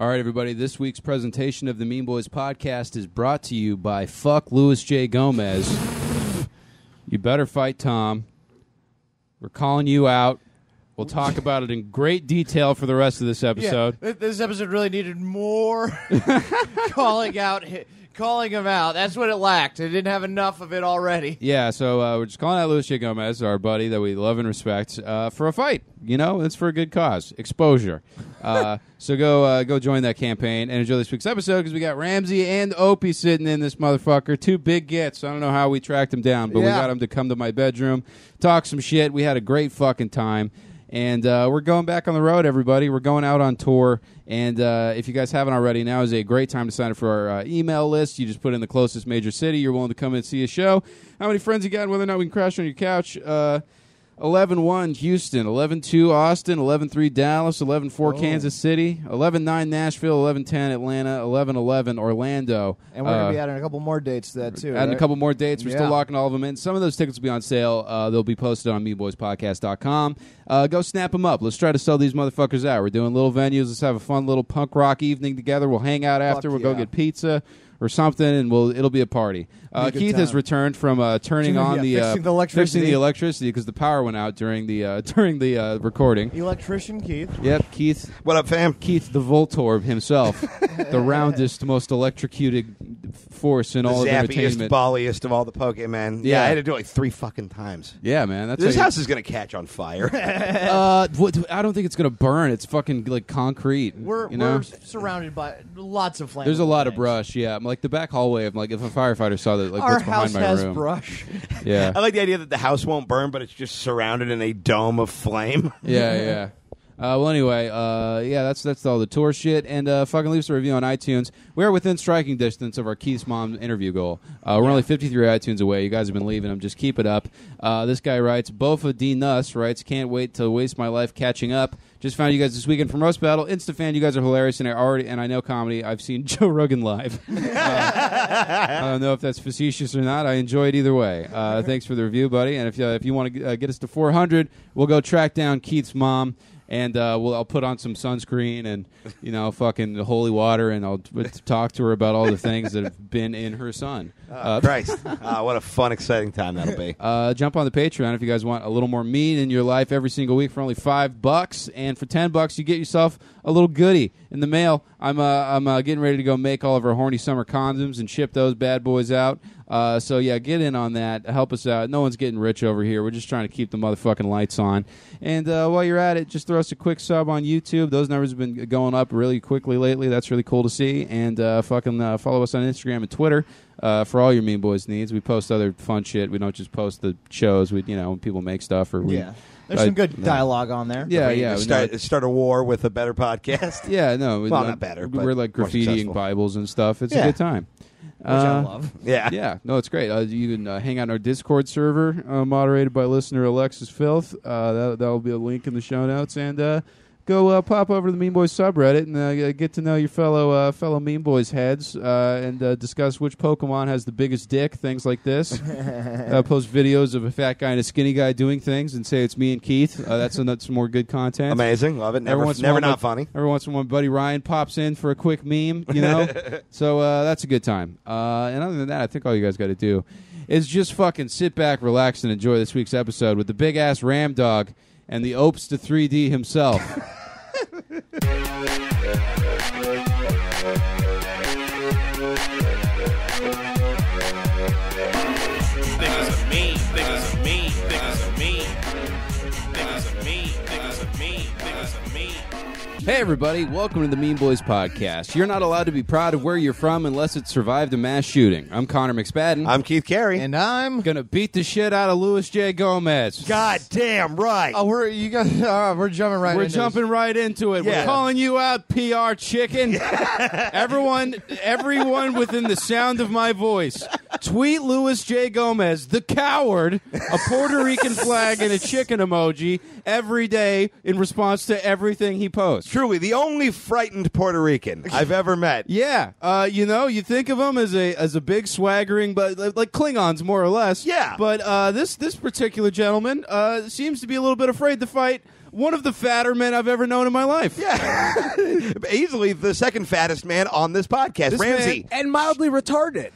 All right, everybody, this week's presentation of the Mean Boys podcast is brought to you by Fuck Louis J. Gomez. You better fight Tom. We're calling you out. We'll talk about it in great detail for the rest of this episode. Yeah, this episode really needed more calling him out. That's what it lacked. It didn't have enough of it already. Yeah, so we're just calling out Louis J. Gomez, our buddy that we love and respect, for a fight. You know, it's for a good cause. Exposure. So go join that campaign and enjoy this week's episode because we got Ramsey and Opey sitting in this motherfucker. Two big gets. I don't know how we tracked them down, but we got them to come to my bedroom, talk some shit. We had a great fucking time. And we're going back on the road, everybody. We're going out on tour. And if you guys haven't already, now is a great time to sign up for our email list. You just put in the closest major city. You're willing to come and see a show. How many friends you got and whether or not we can crash on your couch. 11-1 Houston, 11-2 Austin, 11-3 Dallas, 11-4 Kansas City, 11-9 Nashville, 11-10 Atlanta, 11-11 Orlando. And we're going to be adding a couple more dates to that, too. Adding a couple more dates. We're still locking all of them in. Some of those tickets will be on sale. They'll be posted on MeanBoysPodcast.com. Go snap them up. Let's try to sell these motherfuckers out. We're doing little venues. Let's have a fun little punk rock evening together. We'll hang out after. We'll go get pizza or something, and it'll be a party. Keith has returned from fixing the electricity because the power went out during the recording. Electrician Keith. Yep, Keith. What up, fam? Keith the Voltorb himself, the roundest, most electrocuted force in all of entertainment. The zappiest, balliest of all the Pokemon. Yeah, I had to do it like 3 fucking times. Yeah, man. This house is going to catch on fire. I don't think it's going to burn. It's fucking like concrete. We're surrounded by lots of flames. There's a lot of brush, yeah. Like the back hallway, if a firefighter saw that, like our what's behind my room. Our house has brush. Yeah. I like the idea that the house won't burn, but it's just surrounded in a dome of flame. Yeah. Well, anyway, that's all the tour shit. And fucking leave us a review on iTunes. We are within striking distance of our Keith's mom interview goal. We're only 53 iTunes away. You guys have been leaving them. Just keep it up. This guy writes, Bofa D. Nuss writes, can't wait to waste my life catching up. Just found you guys this weekend from Roast Battle. Insta-fan, you guys are hilarious, and I know comedy. I've seen Joe Rogan live. I don't know if that's facetious or not. I enjoy it either way. Thanks for the review, buddy. And if you want to get us to 400, we'll go track down Keith's mom. And I'll put on some sunscreen and, fucking holy water, and I'll talk to her about all the things that have been in her son. Christ. What a fun, exciting time that'll be. Jump on the Patreon if you guys want a little more meat in your life every single week for only $5. And for $10, you get yourself a little goodie in the mail. I'm getting ready to go make all of our horny summer condoms and ship those bad boys out. So, get in on that. Help us out. No one's getting rich over here. We're just trying to keep the motherfucking lights on. And while you're at it, just throw us a quick sub on YouTube. Those numbers have been going up really quickly lately. That's really cool to see. And follow us on Instagram and Twitter for all your Mean Boys needs. We post other fun shit. We don't just post the shows. When people make stuff. There's some good dialogue on there. Yeah. Start a war with a better podcast. Yeah, no. Well, not better, but we're like graffitiing Bibles and stuff. It's a good time. Which I love. Yeah. No, it's great. You can hang out in our Discord server, moderated by listener Alexis Filth. That'll be a link in the show notes. And go pop over to the Mean Boys subreddit and get to know your fellow Mean Boys heads and discuss which Pokemon has the biggest dick, things like this. Post videos of a fat guy and a skinny guy doing things and say it's me and Keith. That's some more good content. Amazing. Love it. Never not funny. Every once in a while, my buddy Ryan pops in for a quick meme, So that's a good time. And other than that, I think all you guys got to do is just fucking sit back, relax, and enjoy this week's episode with the big-ass Ram Dog and the Opes to 3D himself. Hey everybody, welcome to the Mean Boys Podcast. You're not allowed to be proud of where you're from unless it survived a mass shooting. I'm Connor McSpadden. I'm Keith Carey. And I'm gonna beat the shit out of Louis J. Gomez. God damn right. Oh, we're jumping right right into it. Yeah. We're calling you out, PR chicken. Everyone within the sound of my voice, tweet Louis J. Gomez, the coward, a Puerto Rican flag and a chicken emoji every day in response to everything he posts. Truly, the only frightened Puerto Rican I've ever met. Yeah, you think of him as a big swaggering, but like Klingons more or less. Yeah. But this particular gentleman seems to be a little bit afraid to fight one of the fatter men I've ever known in my life. Yeah. Easily the second fattest man on this podcast, This Ramsey. And mildly retarded.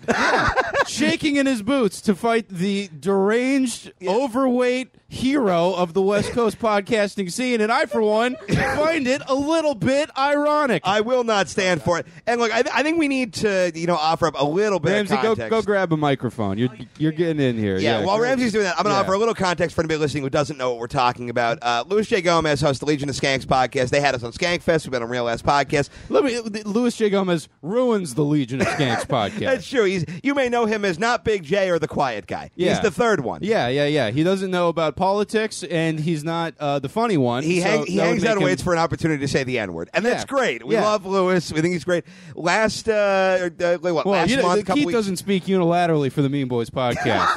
Shaking in his boots to fight the deranged, overweight hero of the West Coast podcasting scene, and I, for one, find it a little bit ironic. I will not stand for it. And look, I think we need to, offer up a little bit Ramsey, of context. go grab a microphone. You're getting in here. Yeah, while great. Ramsey's doing that, I'm going to offer a little context for anybody listening who doesn't know what we're talking about. Louis J. Gomez hosts the Legion of Skanks podcast. They had us on Skankfest. We've been on Real Ass Podcast. Louis J. Gomez ruins the Legion of Skanks podcast. That's true. You may know him as not Big J or the quiet guy. Yeah. He's the third one. Yeah. He doesn't know about politics, and he's not the funny one. He hangs out and waits for an opportunity to say the N-word. And that's great. We love Louis. We think he's great. Last month, Keith doesn't speak unilaterally for the Mean Boys podcast.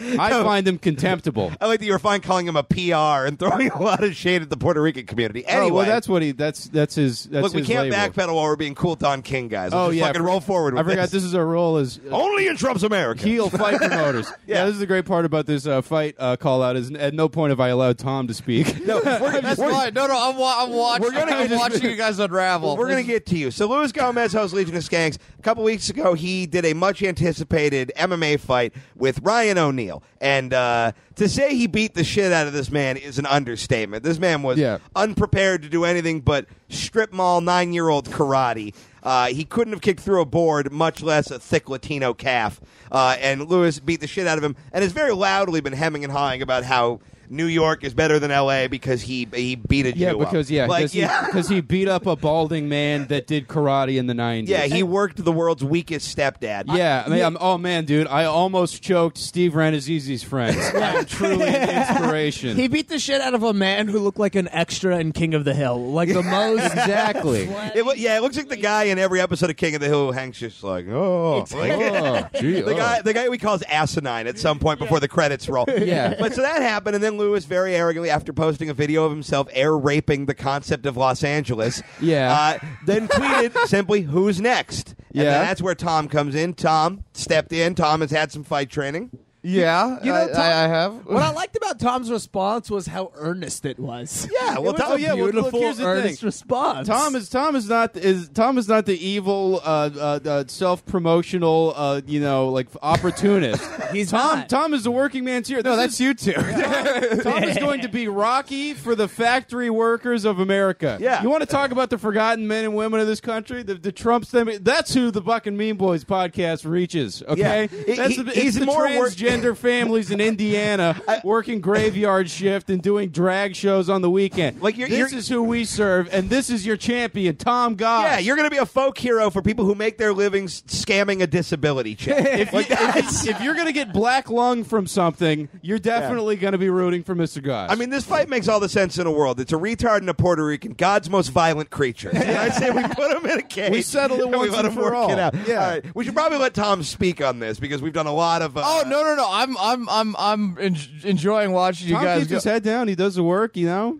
I find him contemptible. I like that you were fine calling him a PR and throwing a lot of shade at the Puerto Rican community. Anyway, that's what that's his. Look, we his can't label. backpedal while we're being cool Don King guys. Oh, Let's just fucking roll forward with I forgot this is our role as only in Trump's America. heel fight promoters. Yeah, this is the great part about this fight call out is at no point have I allowed Tom to speak. No, That's fine. No, I'm watching. I'm watching you guys unravel. We're going to get to you. So Louis Gomez hosts Legion of Skanks. A couple weeks ago, he did a much anticipated MMA fight with Ryan O'Neal. And to say he beat the shit out of this man is an understatement. This man was unprepared to do anything but strip mall 9-year-old karate. He couldn't have kicked through a board, much less a thick Latino calf. And Louis beat the shit out of him and has very loudly been hemming and hawing about how New York is better than L.A. because he beat a Jew up. Because he beat up a balding man that did karate in the 90s. Yeah, he worked the world's weakest stepdad. Yeah, oh man, dude, I almost choked Steve Ranazizi's friends. I'm truly an inspiration. He beat the shit out of a man who looked like an extra in King of the Hill. Like the most... Exactly. It looks like the guy in every episode of King of the Hill who hangs just like, the guy we call is asinine at some point before the credits roll. Yeah. But so that happened, and then Louis very arrogantly, after posting a video of himself air raping the concept of Los Angeles, then tweeted simply, "Who's next?" And then that's where Tom comes in. Tom stepped in. Tom has had some fight training. Yeah, I have. What I liked about Tom's response was how earnest it was. Yeah, well, it was a beautiful, here's the earnest thing. response. Tom is not the evil self-promotional like opportunist. He's Tom. not. Tom is the working man's hero. No, that's you two. Tom is going to be Rocky for the factory workers of America. Yeah. You want to talk about the forgotten men and women of this country? The Trumps. That's who the Buck and Mean Boys podcast reaches. Okay, Yeah. He's the more transgender families in Indiana working graveyard shift and doing drag shows on the weekend. Like this is who we serve, and this is your champion, Tom Goss. Yeah, you're going to be a folk hero for people who make their livings scamming a disability check. If you're going to get black lung from something, you're definitely going to be rooting for Mr. Goss. I mean, this fight makes all the sense in the world. It's a retard and a Puerto Rican, God's most violent creature. And I say we put him in a cage. We settle it and we once let and him for work all. it out. Yeah. All right. We should probably let Tom speak on this because we've done a lot of. Oh no! I'm enjoying watching you Tom guys. keeps his head down. He does the work, Yeah,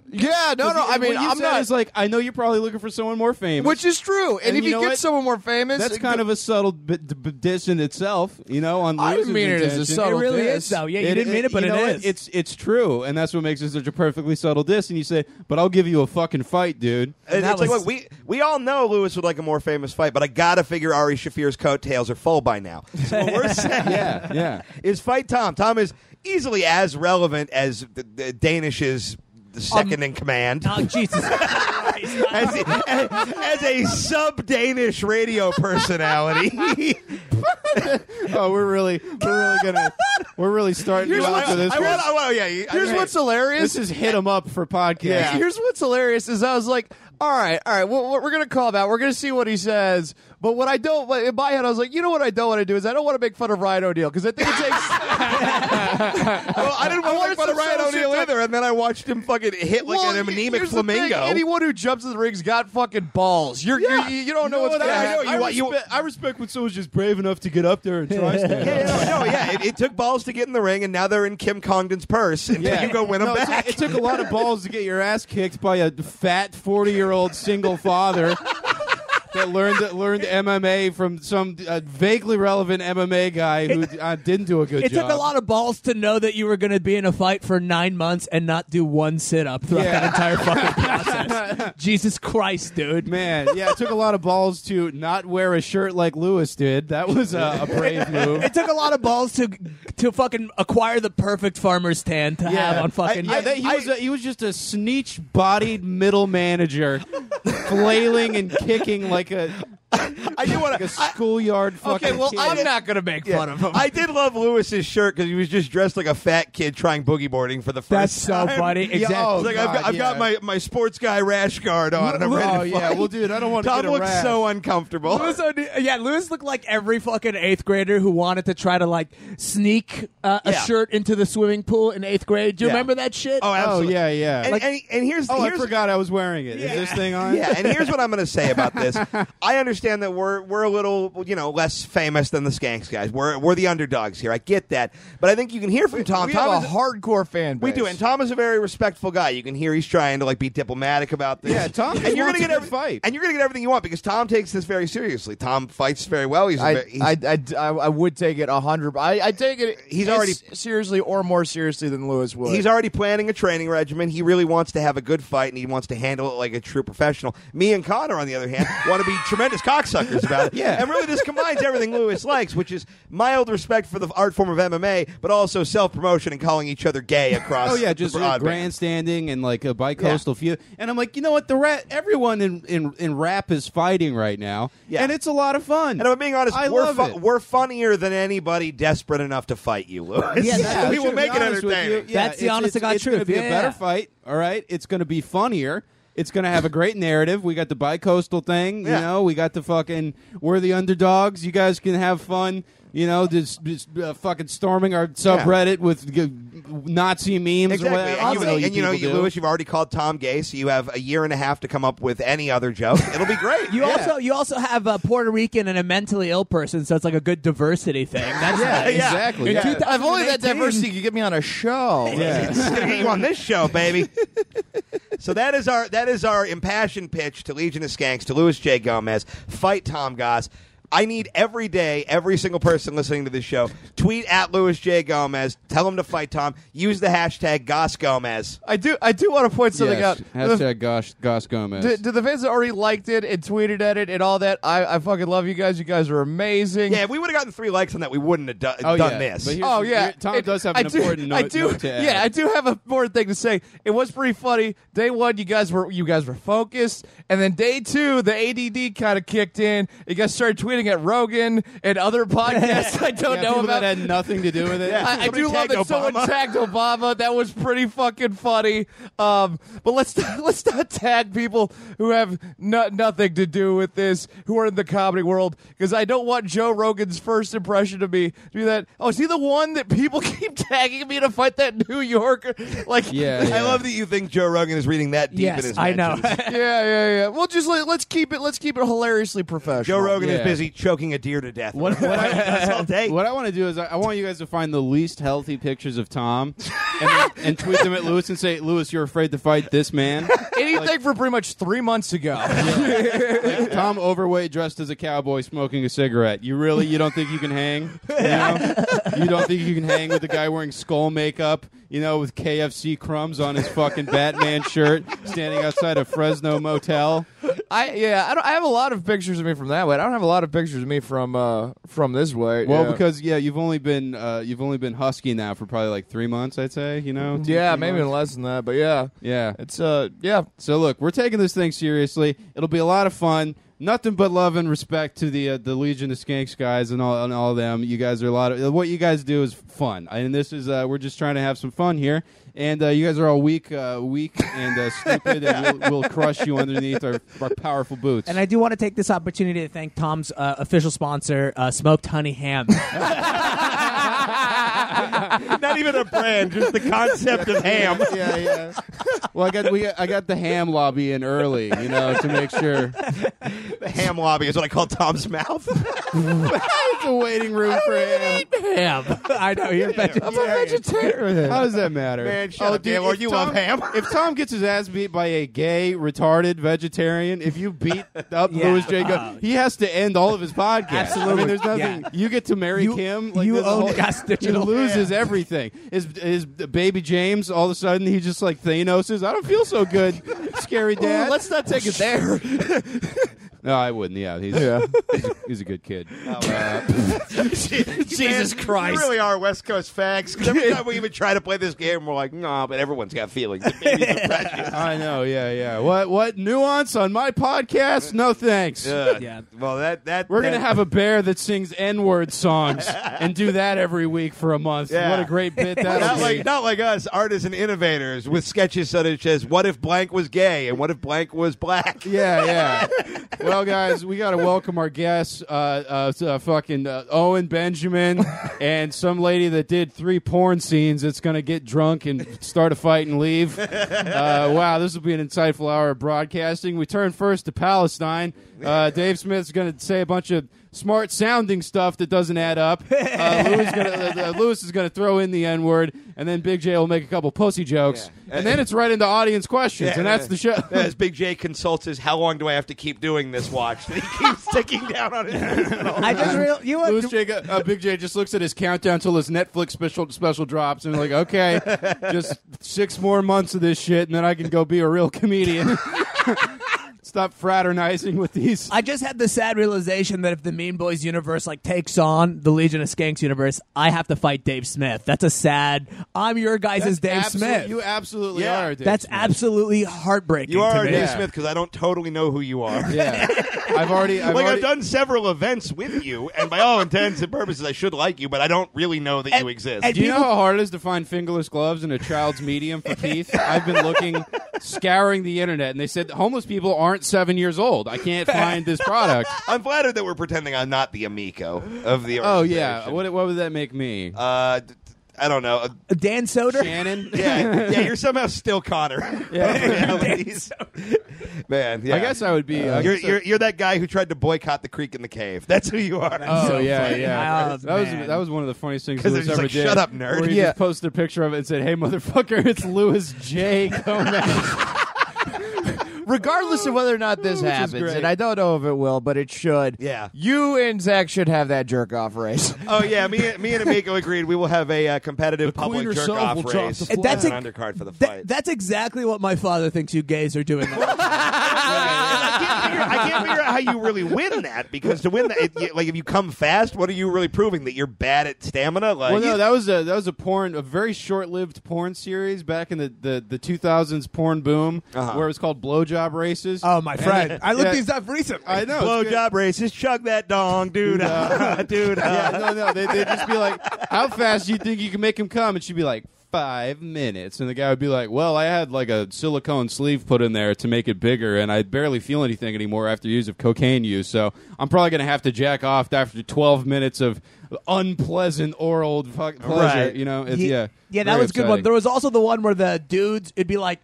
no. I mean, I'm not. It's like I know you're probably looking for someone more famous, Which is true. And if you you know get what? someone more famous, that's kind of a subtle diss in itself. On I Lewis's didn't mean it as a intention. subtle It really diss. is, though. Yeah, you didn't mean it, but you it know is. what? It's true, and that's what makes it such a perfectly subtle diss. And you say, "But I'll give you a fucking fight, dude." It's that like, was- look, we all know Lewis would like a more famous fight, but I gotta figure Ari Shafir's coattails are full by now. So what we're saying is fight Tom. Tom is easily as relevant as the Danish's second in command. Oh, Jesus Christ. as a sub-Danish radio personality. Oh, we're really starting to after this. Here's what's hilarious. This is hit 'em up for podcast. Yeah. Here's what's hilarious is I was like, all right, we're going to call that. We're going to see what he says. But what I don't, in my head, I was like, you know what I don't want to do is I don't want to make fun of Ryan O'Neal because I think it takes. Well, I didn't want to make fun of Ryan O'Neal either, and then I watched him fucking hit like an anemic here's the thing. flamingo. Anyone who jumps in the ring's got fucking balls. You don't know what's going to happen. I respect when someone's just brave enough to get up there and try stuff. It took balls to get in the ring, and now they're in Kim Congdon's purse, and you go win them back. It took a lot of balls to get your ass kicked by a fat 40-year-old single father that learned MMA from some vaguely relevant MMA guy who didn't do a good job. It took a lot of balls to know that you were going to be in a fight for 9 months and not do one sit-up throughout that entire fucking process. Jesus Christ, dude. Man, yeah, it took a lot of balls to not wear a shirt like Lewis did. That was a brave move. It took a lot of balls to fucking acquire the perfect farmer's tan to have on fucking... He was just a sneech-bodied middle manager flailing and kicking like a schoolyard fucking Okay, well, kid. I'm not going to make fun of him. I did love Lewis's shirt because he was just dressed like a fat kid trying boogie boarding for the first That's so time. funny. Exactly. oh, It's like God, I've got my sports guy rash guard on and I'm ready to fight. yeah, well, dude, I don't want to Tom get a looks rash. so uncomfortable. Lewis looked like every fucking 8th grader who wanted to try to like sneak a shirt into the swimming pool in 8th grade. Do you remember that shit? Oh, Oh, absolutely. yeah. And here's I here's forgot I was wearing it. Is this thing on? Yeah, and here's what I'm going to say about this. I understand that we're a little, less famous than the Skanks guys. We're the underdogs here. I get that, but I think you can hear from Tom. We Tom have is a hardcore fan base. We do, and Tom is a very respectful guy. You can hear he's trying to be diplomatic about this. Yeah, Tom and you're wants gonna a get good fight. and you're gonna get everything you want because Tom takes this very seriously. Tom fights very well. I would take it 100. I take it. He's as already- seriously or more seriously than Lewis would. He's already planning a training regimen. He really wants to have a good fight, and he wants to handle it like a true professional. Me and Connor, on the other hand, want to be tremendous cocksuckers about it. Yeah. And really, this combines everything Lewis likes, which is mild respect for the art form of MMA, but also self-promotion and calling each other gay across Oh yeah, just the broadband. grandstanding and like a bi-coastal feud. And I'm like, you know what? Everyone in rap is fighting right now, and it's a lot of fun. And if I'm being honest, I love it. we're funnier than anybody desperate enough to fight you, Lewis. Yeah, we will make it entertaining. That's the honest to God It's truth. going to be a Yeah. better fight. All right, it's going to be funnier. It's going to have a great narrative. We got the bi-coastal thing. We got the fucking we're the underdogs. You guys can have fun. Just fucking storming our subreddit with Nazi memes or whatever. Lewis, you've already called Tom gay, so you have a year and a half to come up with any other joke. It'll be great. You also have a Puerto Rican and a mentally ill person, so it's like a good diversity thing. That's nice. Exactly. In Yeah. If only that 2018 diversity could get me on a show. Yeah. It's gonna get you on this show, baby. So that is our impassioned pitch to Legion of Skanks, to Louis J. Gomez. Fight Tom Goss. I need every day, every single person listening to this show, tweet at Louis J. Gomez, tell him to fight Tom, use the hashtag Goss Gomez. I do want to point something out. Hashtag Goss Gomez. To the fans that already liked it and tweeted at it and all that, I fucking love you guys. You guys are amazing. Yeah, if we would have gotten 3 likes on that, we wouldn't have done this. But Tom does have an important note to add. Yeah, I do have an important thing to say. It was pretty funny. Day 1, you guys were focused, and then day 2, the ADD kind of kicked in. You guys started tweeting at Rogan and other podcasts I don't know people about. that had nothing to do with it. I do love that someone tagged Obama. That was pretty fucking funny. But let's not tag people who have nothing to do with this, who are in the comedy world, because I don't want Joe Rogan's first impression of me to be that. Oh, is he the one that people keep tagging me to fight that New Yorker? I love that you think Joe Rogan is reading that deep in his I know. mentions. Yeah. Well, just let's keep it hilariously professional. Joe Rogan is Yeah. busy choking a deer to death. That's all day. What I want to do is I want you guys to find the least healthy pictures of Tom and tweet them at Lewis and say, Lewis, you're afraid to fight this man? Anything for pretty much 3 months ago. Tom overweight dressed as a cowboy smoking a cigarette. You don't think you can hang? You don't think you can hang with the guy wearing skull makeup, with KFC crumbs on his fucking Batman shirt, standing outside a Fresno motel? I have a lot of pictures of me from that way. I don't have a lot of pictures of me from this way. Well, because you've only been husky now for probably like 3 months, I'd say. 2, 3 maybe months. less than that, but yeah. It's yeah. So look, we're taking this thing seriously. It'll be a lot of fun. Nothing but love and respect to the Legion of Skanks guys and all of them. You guys are what you guys do is fun, and this is we're just trying to have some fun here. And you guys are all weak and stupid, and we'll crush you underneath our powerful boots. And I do want to take this opportunity to thank Tom's official sponsor, Smoked Honey Ham. Not even a brand, just the concept of ham. Yeah. Well, I got the ham lobby in early, to make sure. The ham lobby is what I call Tom's mouth. It's a waiting room for ham. I know you're vegetarian. How does that matter? Man, shut up, Gaylord. You love ham. If Tom gets his ass beat by a gay, retarded vegetarian, if you beat up Louis J. he has to end all of his podcasts. Absolutely. I mean, there's nothing. Yeah. You get to marry Kim. Like, you there's a own whole- Gas He Digital. loses everything. His baby James, all of a sudden, he just like Thanos. I don't feel so good. Scary dad. Let's not take it there. No, I wouldn't. Yeah, he's a good kid. Jesus Christ. You really are West Coast fags. 'Cause every time we even try to play this game, we're like, no, but everyone's got feelings. The babies are precious. I know. Yeah. What nuance on my podcast? No thanks. Yeah. Well, that We're going to have a bear that sings N-word songs and do that every week for a month. Yeah. What a great bit that'll be. not like us, artists and innovators with sketches such as what if blank was gay and what if blank was black? Yeah. Well, guys, we got to welcome our guests, fucking Owen Benjamin and some lady that did 3 porn scenes that's going to get drunk and start a fight and leave. Wow, this will be an insightful hour of broadcasting. We turn first to Palestine. Dave Smith's going to say a bunch of smart-sounding stuff that doesn't add up. Lewis is going to throw in the N-word, and then Big J will make a couple pussy jokes. Yeah. And then it's right into audience questions, and that's the show. As Big J consults his, how long do I have to keep doing this watch? That he keeps ticking down on his I just Big J just looks at his countdown until his Netflix special drops, and like, okay, just 6 more months of this shit, and then I can go be a real comedian. Stop fraternizing with these. I just had the sad realization that if the Mean Boys universe takes on the Legion of Skanks universe, I have to fight Dave Smith. That's a sad. I'm your guys' Dave Smith. You absolutely are. Dave That's Smith. absolutely heartbreaking. You are to me. Dave Smith because I don't totally know who you are. Yeah, I've done several events with you, and by all intents and purposes, I should like you, but I don't really know that you exist. Do you know how hard it is to find fingerless gloves in a child's medium for teeth? I've been looking, scouring the internet, and they said homeless people aren't 7 years old. I can't find this product. I'm flattered that we're pretending I'm not the amico of the Oh, organization. yeah. What would that make me? I don't know. Dan Soder? Shannon? Yeah, you're somehow still Connor. Yeah. Man, yeah. I guess I would be. You're that guy who tried to boycott the creek in the cave. That's who you are. Oh, so yeah, funny. yeah. Oh, That was one of the funniest things 'Cause Lewis they're ever just like, did. "Shut up, nerd." Where he just posted a picture of it and said, "Hey, motherfucker, it's Louis J. Gomez." Regardless of whether or not this happens, great. and I don't know if it will, but it should. Yeah. You and Zach should have that jerk-off race. Oh, yeah. Me and Amico agreed we will have a competitive The queen public herself jerk-off will drop race. the flag. That's an undercard for the fight. That's exactly what my father thinks you gays are doing. I can't figure out how you really win that, because to win that, if you come fast, what are you really proving? That you're bad at stamina? Like, Well, no, that was a very short-lived porn series back in the 2000s porn boom, where it was called blowjob races. Oh, my friend. I looked yeah. these up recently. I know. blowjob races, chug that dong, dude. Dude. Yeah, no. They'd just be like, "How fast do you think you can make him come?" And she'd be like, 5 minutes. And the guy would be like, "Well, I had like a silicone sleeve put in there to make it bigger, and I barely feel anything anymore after years of cocaine use. So I'm probably going to have to jack off after 12 minutes of unpleasant oral pleasure." Right. You know, Yeah, that very was a good one. upsetting. There was also the one where the dudes, it'd be like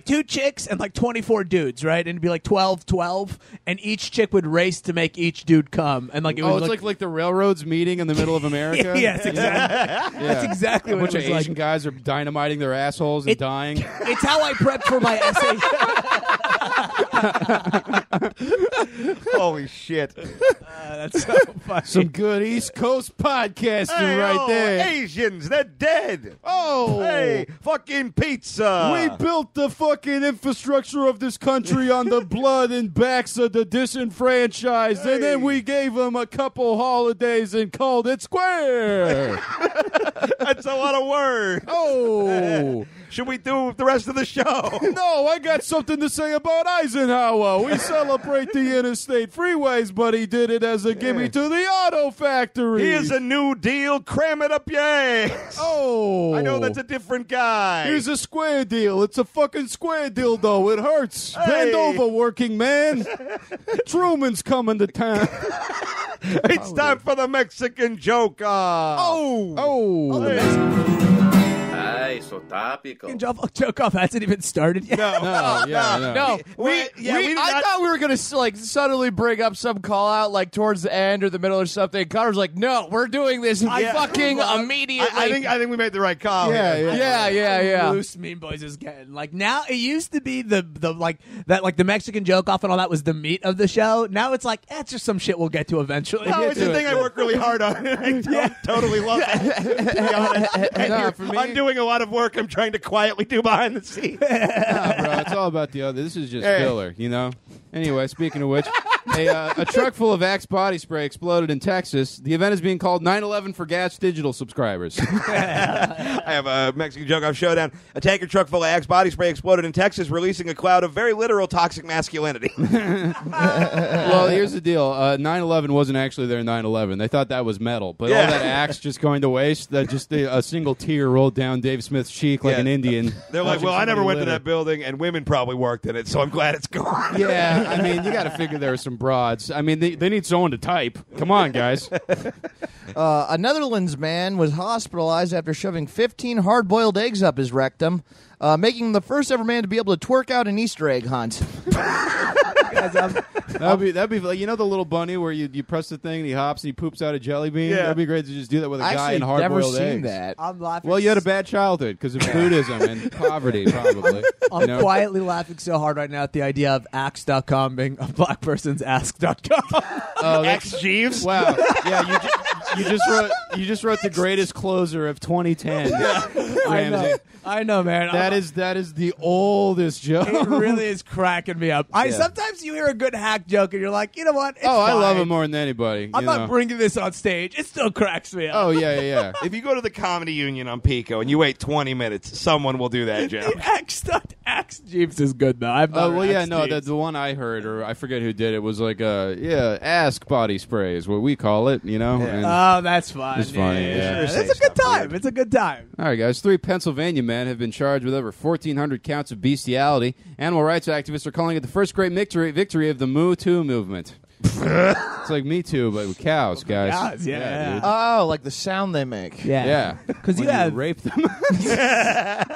2 chicks and 24 dudes, right? And it'd be 12, and each chick would race to make each dude come. And it was it's like the railroads meeting in the middle of America. Yes, exactly. That's exactly A what bunch it of was Asian guys are dynamiting their assholes and dying. It's how I prepped for my essay. Holy shit. That's so funny. Some good East Coast podcasting right there. Asians, they're dead. Oh, Hey, fucking pizza. we built the fucking infrastructure of this country on the blood and backs of the disenfranchised, and then we gave them a couple holidays and called it square. That's a lot of words. Oh. Should we do the rest of the show? No, I got something to say about Eisenhower. We celebrate the interstate freeways, but he did it as a gimme to the auto factory. Here's a New Deal. Cram it up your ass. Oh. I know that's a different guy. Here's a square deal. It's a fucking square deal, though. It hurts. Hey. Bend over, working man. Truman's coming to town. It's time for the Mexican joke. Oh. Hey. so topical. Joke off hasn't even started yet. No, yeah, No, I thought we were gonna like suddenly bring up some call out like towards the end or the middle or something. Connor's like, "No, we're doing this fucking immediately." I think we made the right call. Yeah, here. yeah. Loose Mean Boys is getting like now. It used to be the like that like the Mexican joke off and all that was the meat of the show. Now it's like it's just some shit we'll get to eventually. No, it's the thing I work really hard on. I totally love it. To be honest. No, for me, I'm doing a lot of work I'm trying to quietly do behind the scenes. nah, bro, it's all about the other. This is just filler, you know? Anyway, speaking of which, a truck full of Axe body spray exploded in Texas. The event is being called 9/11 for Gas Digital subscribers. I have a Mexican joke off Showdown. A tanker truck full of Axe body spray exploded in Texas, releasing a cloud of very literal toxic masculinity. Well, here's the deal. 9/11 wasn't actually their 9/11. They thought that was metal. But all that Axe just going to waste, that just a single tear rolled down Dave Smith's cheek like an Indian. They're like, well, I never went to litter. that building, and women probably worked in it, so I'm glad it's gone. Yeah, I mean, you got to figure there are some broads. I mean, they need someone to type. Come on, guys. A Netherlands man was hospitalized after shoving 15 hard-boiled eggs up his rectum, making him the first ever man to be able to twerk out an Easter egg hunt. That'd be like, you know, the little bunny where you press the thing and he hops and he poops out a jelly bean. Yeah. That'd be great to just do that with a guy in Actually, never hard-boiled seen eggs. that. I'm laughing. Well, you had a bad childhood because of Buddhism and poverty, probably. I'm you know? quietly laughing so hard right now at the idea of Axe.com being a black person's Ask.com. Oh, X Jeeves. wow. Yeah, you just wrote the greatest closer of 2010. Ramsey. I know, man. That is the oldest joke. It really is cracking me up. Sometimes you hear a good hack joke and you're like, you know what? It's I love fine. it more than anybody. I'm you not know. bringing this on stage. It still cracks me up. Oh yeah. If you go to the Comedy Union on Pico and you wait 20 minutes, someone will do that joke. Axe Jeeves is good though. I've Oh well, yeah, no, the one I heard, or I forget who did it, was like Ask body spray is what we call it, you know. And- Oh, that's fun. It's funny, yeah. Sure It's a good time. It's a good time. all right, guys. 3 Pennsylvania men have been charged with over 1,400 counts of bestiality. Animal rights activists are calling it the first great victory of the Moo Too movement. It's like Me Too, but with cows, guys. Cows, yeah. dude. Oh, like the sound they make. Yeah, Because When you have rape them.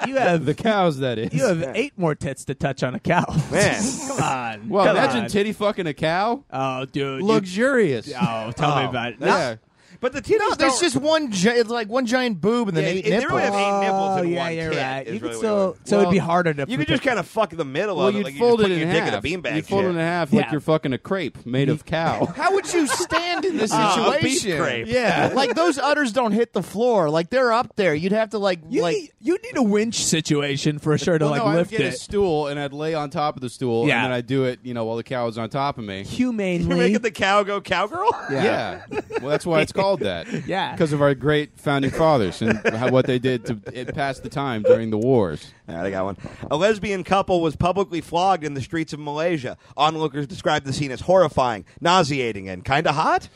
you have The cows, that is. you have 8 more tits to touch on a cow. Man. Come on. Well, Come imagine on. titty fucking a cow. Oh, dude. Luxurious. Tell me about it. Yeah. But the titties No, there's don't- just one. It's like one giant boob and then 8 they nipples. really have 8 nipples in yeah, one you're kit, right. is You could really still, what it so it'd be Well, harder to. You could just kind of fuck the middle Well, of it. you'd Like fold you it just put in your dick in a half. beanbag. You'd fold it in half like Yeah. you're fucking a crepe made of cow. How would you stand in this a beef situation? crepe. Yeah, like those udders don't hit the floor. Like they're up there. You'd have to You need a winch situation for sure to Well, no, lift I'd get a it stool and I'd lay on top of the stool, Yeah. and then I'd do it, while the cow was on top of me. humanely. You're making the cow go cowgirl? Yeah. Well, that's why it's called that. Yeah. Because of our great founding fathers and what they did to pass the time during the wars. All right, I got one. A lesbian couple was publicly flogged in the streets of Malaysia. Onlookers described the scene as horrifying, nauseating, and kind of hot.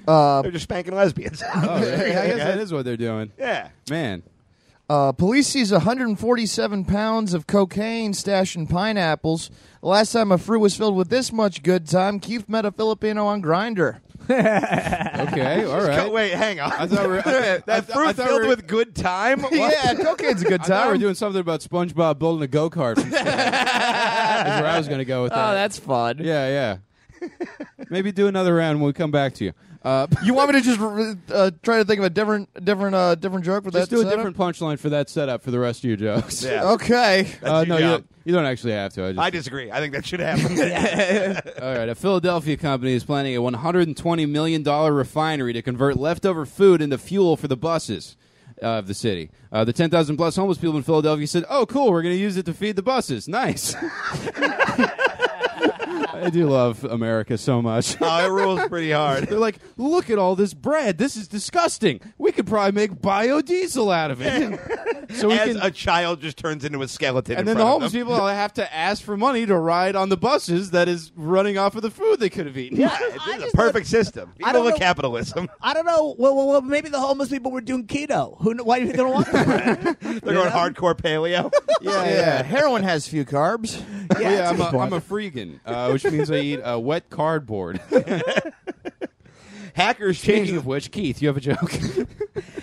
They're just spanking lesbians. Oh, really? I guess that is what they're doing. Yeah. Man. Police sees 147 pounds of cocaine stashed in pineapples. The last time a fruit was filled with this much good time, Keith met a Filipino on Grindr. Okay, all right. Wait, hang on. I thought we were, that fruit filled with good time? What? Yeah, cocaine's a good I thought we were time. doing something about SpongeBob building a go-kart from scratch. That's where I was going to go with that. Oh, that's fun. Yeah. Maybe do another round when we come back to you. You want me to just try to think of a different joke for that? Just do a setup? different punchline for that setup for the rest of your jokes. Yeah. Okay. That's your No, job. you don't actually have to. I disagree. I think that should happen. All right, a Philadelphia company is planning a $120 million refinery to convert leftover food into fuel for the buses of the city. The 10,000 plus homeless people in Philadelphia said, "Oh, cool, we're going to use it to feed the buses." Nice. I do love America so much. Oh, it rules pretty hard. They're like, "Look at all this bread. This is disgusting. We could probably make biodiesel out of it." So we As can. a child just turns into a skeleton. And in then the front of homeless them. people have to ask for money to ride on the buses that is running off of the food they could have eaten. Yeah, it's a perfect system. I People don't of know- capitalism. I don't know. Well, maybe the homeless people were doing keto. Why do you think they don't want that? They're going hardcore paleo. Yeah. Heroin has few carbs. Yeah, I'm a freegan, which means I eat wet cardboard. Hackers Speaking changed of which, Keith, you have a joke.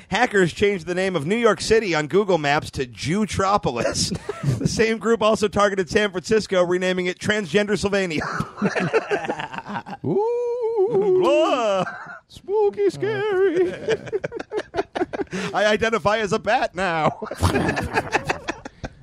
Hackers changed the name of New York City on Google Maps to Jewtropolis. The same group also targeted San Francisco, renaming it Transgender Sylvania. Ooh, spooky, scary. I identify as a bat now.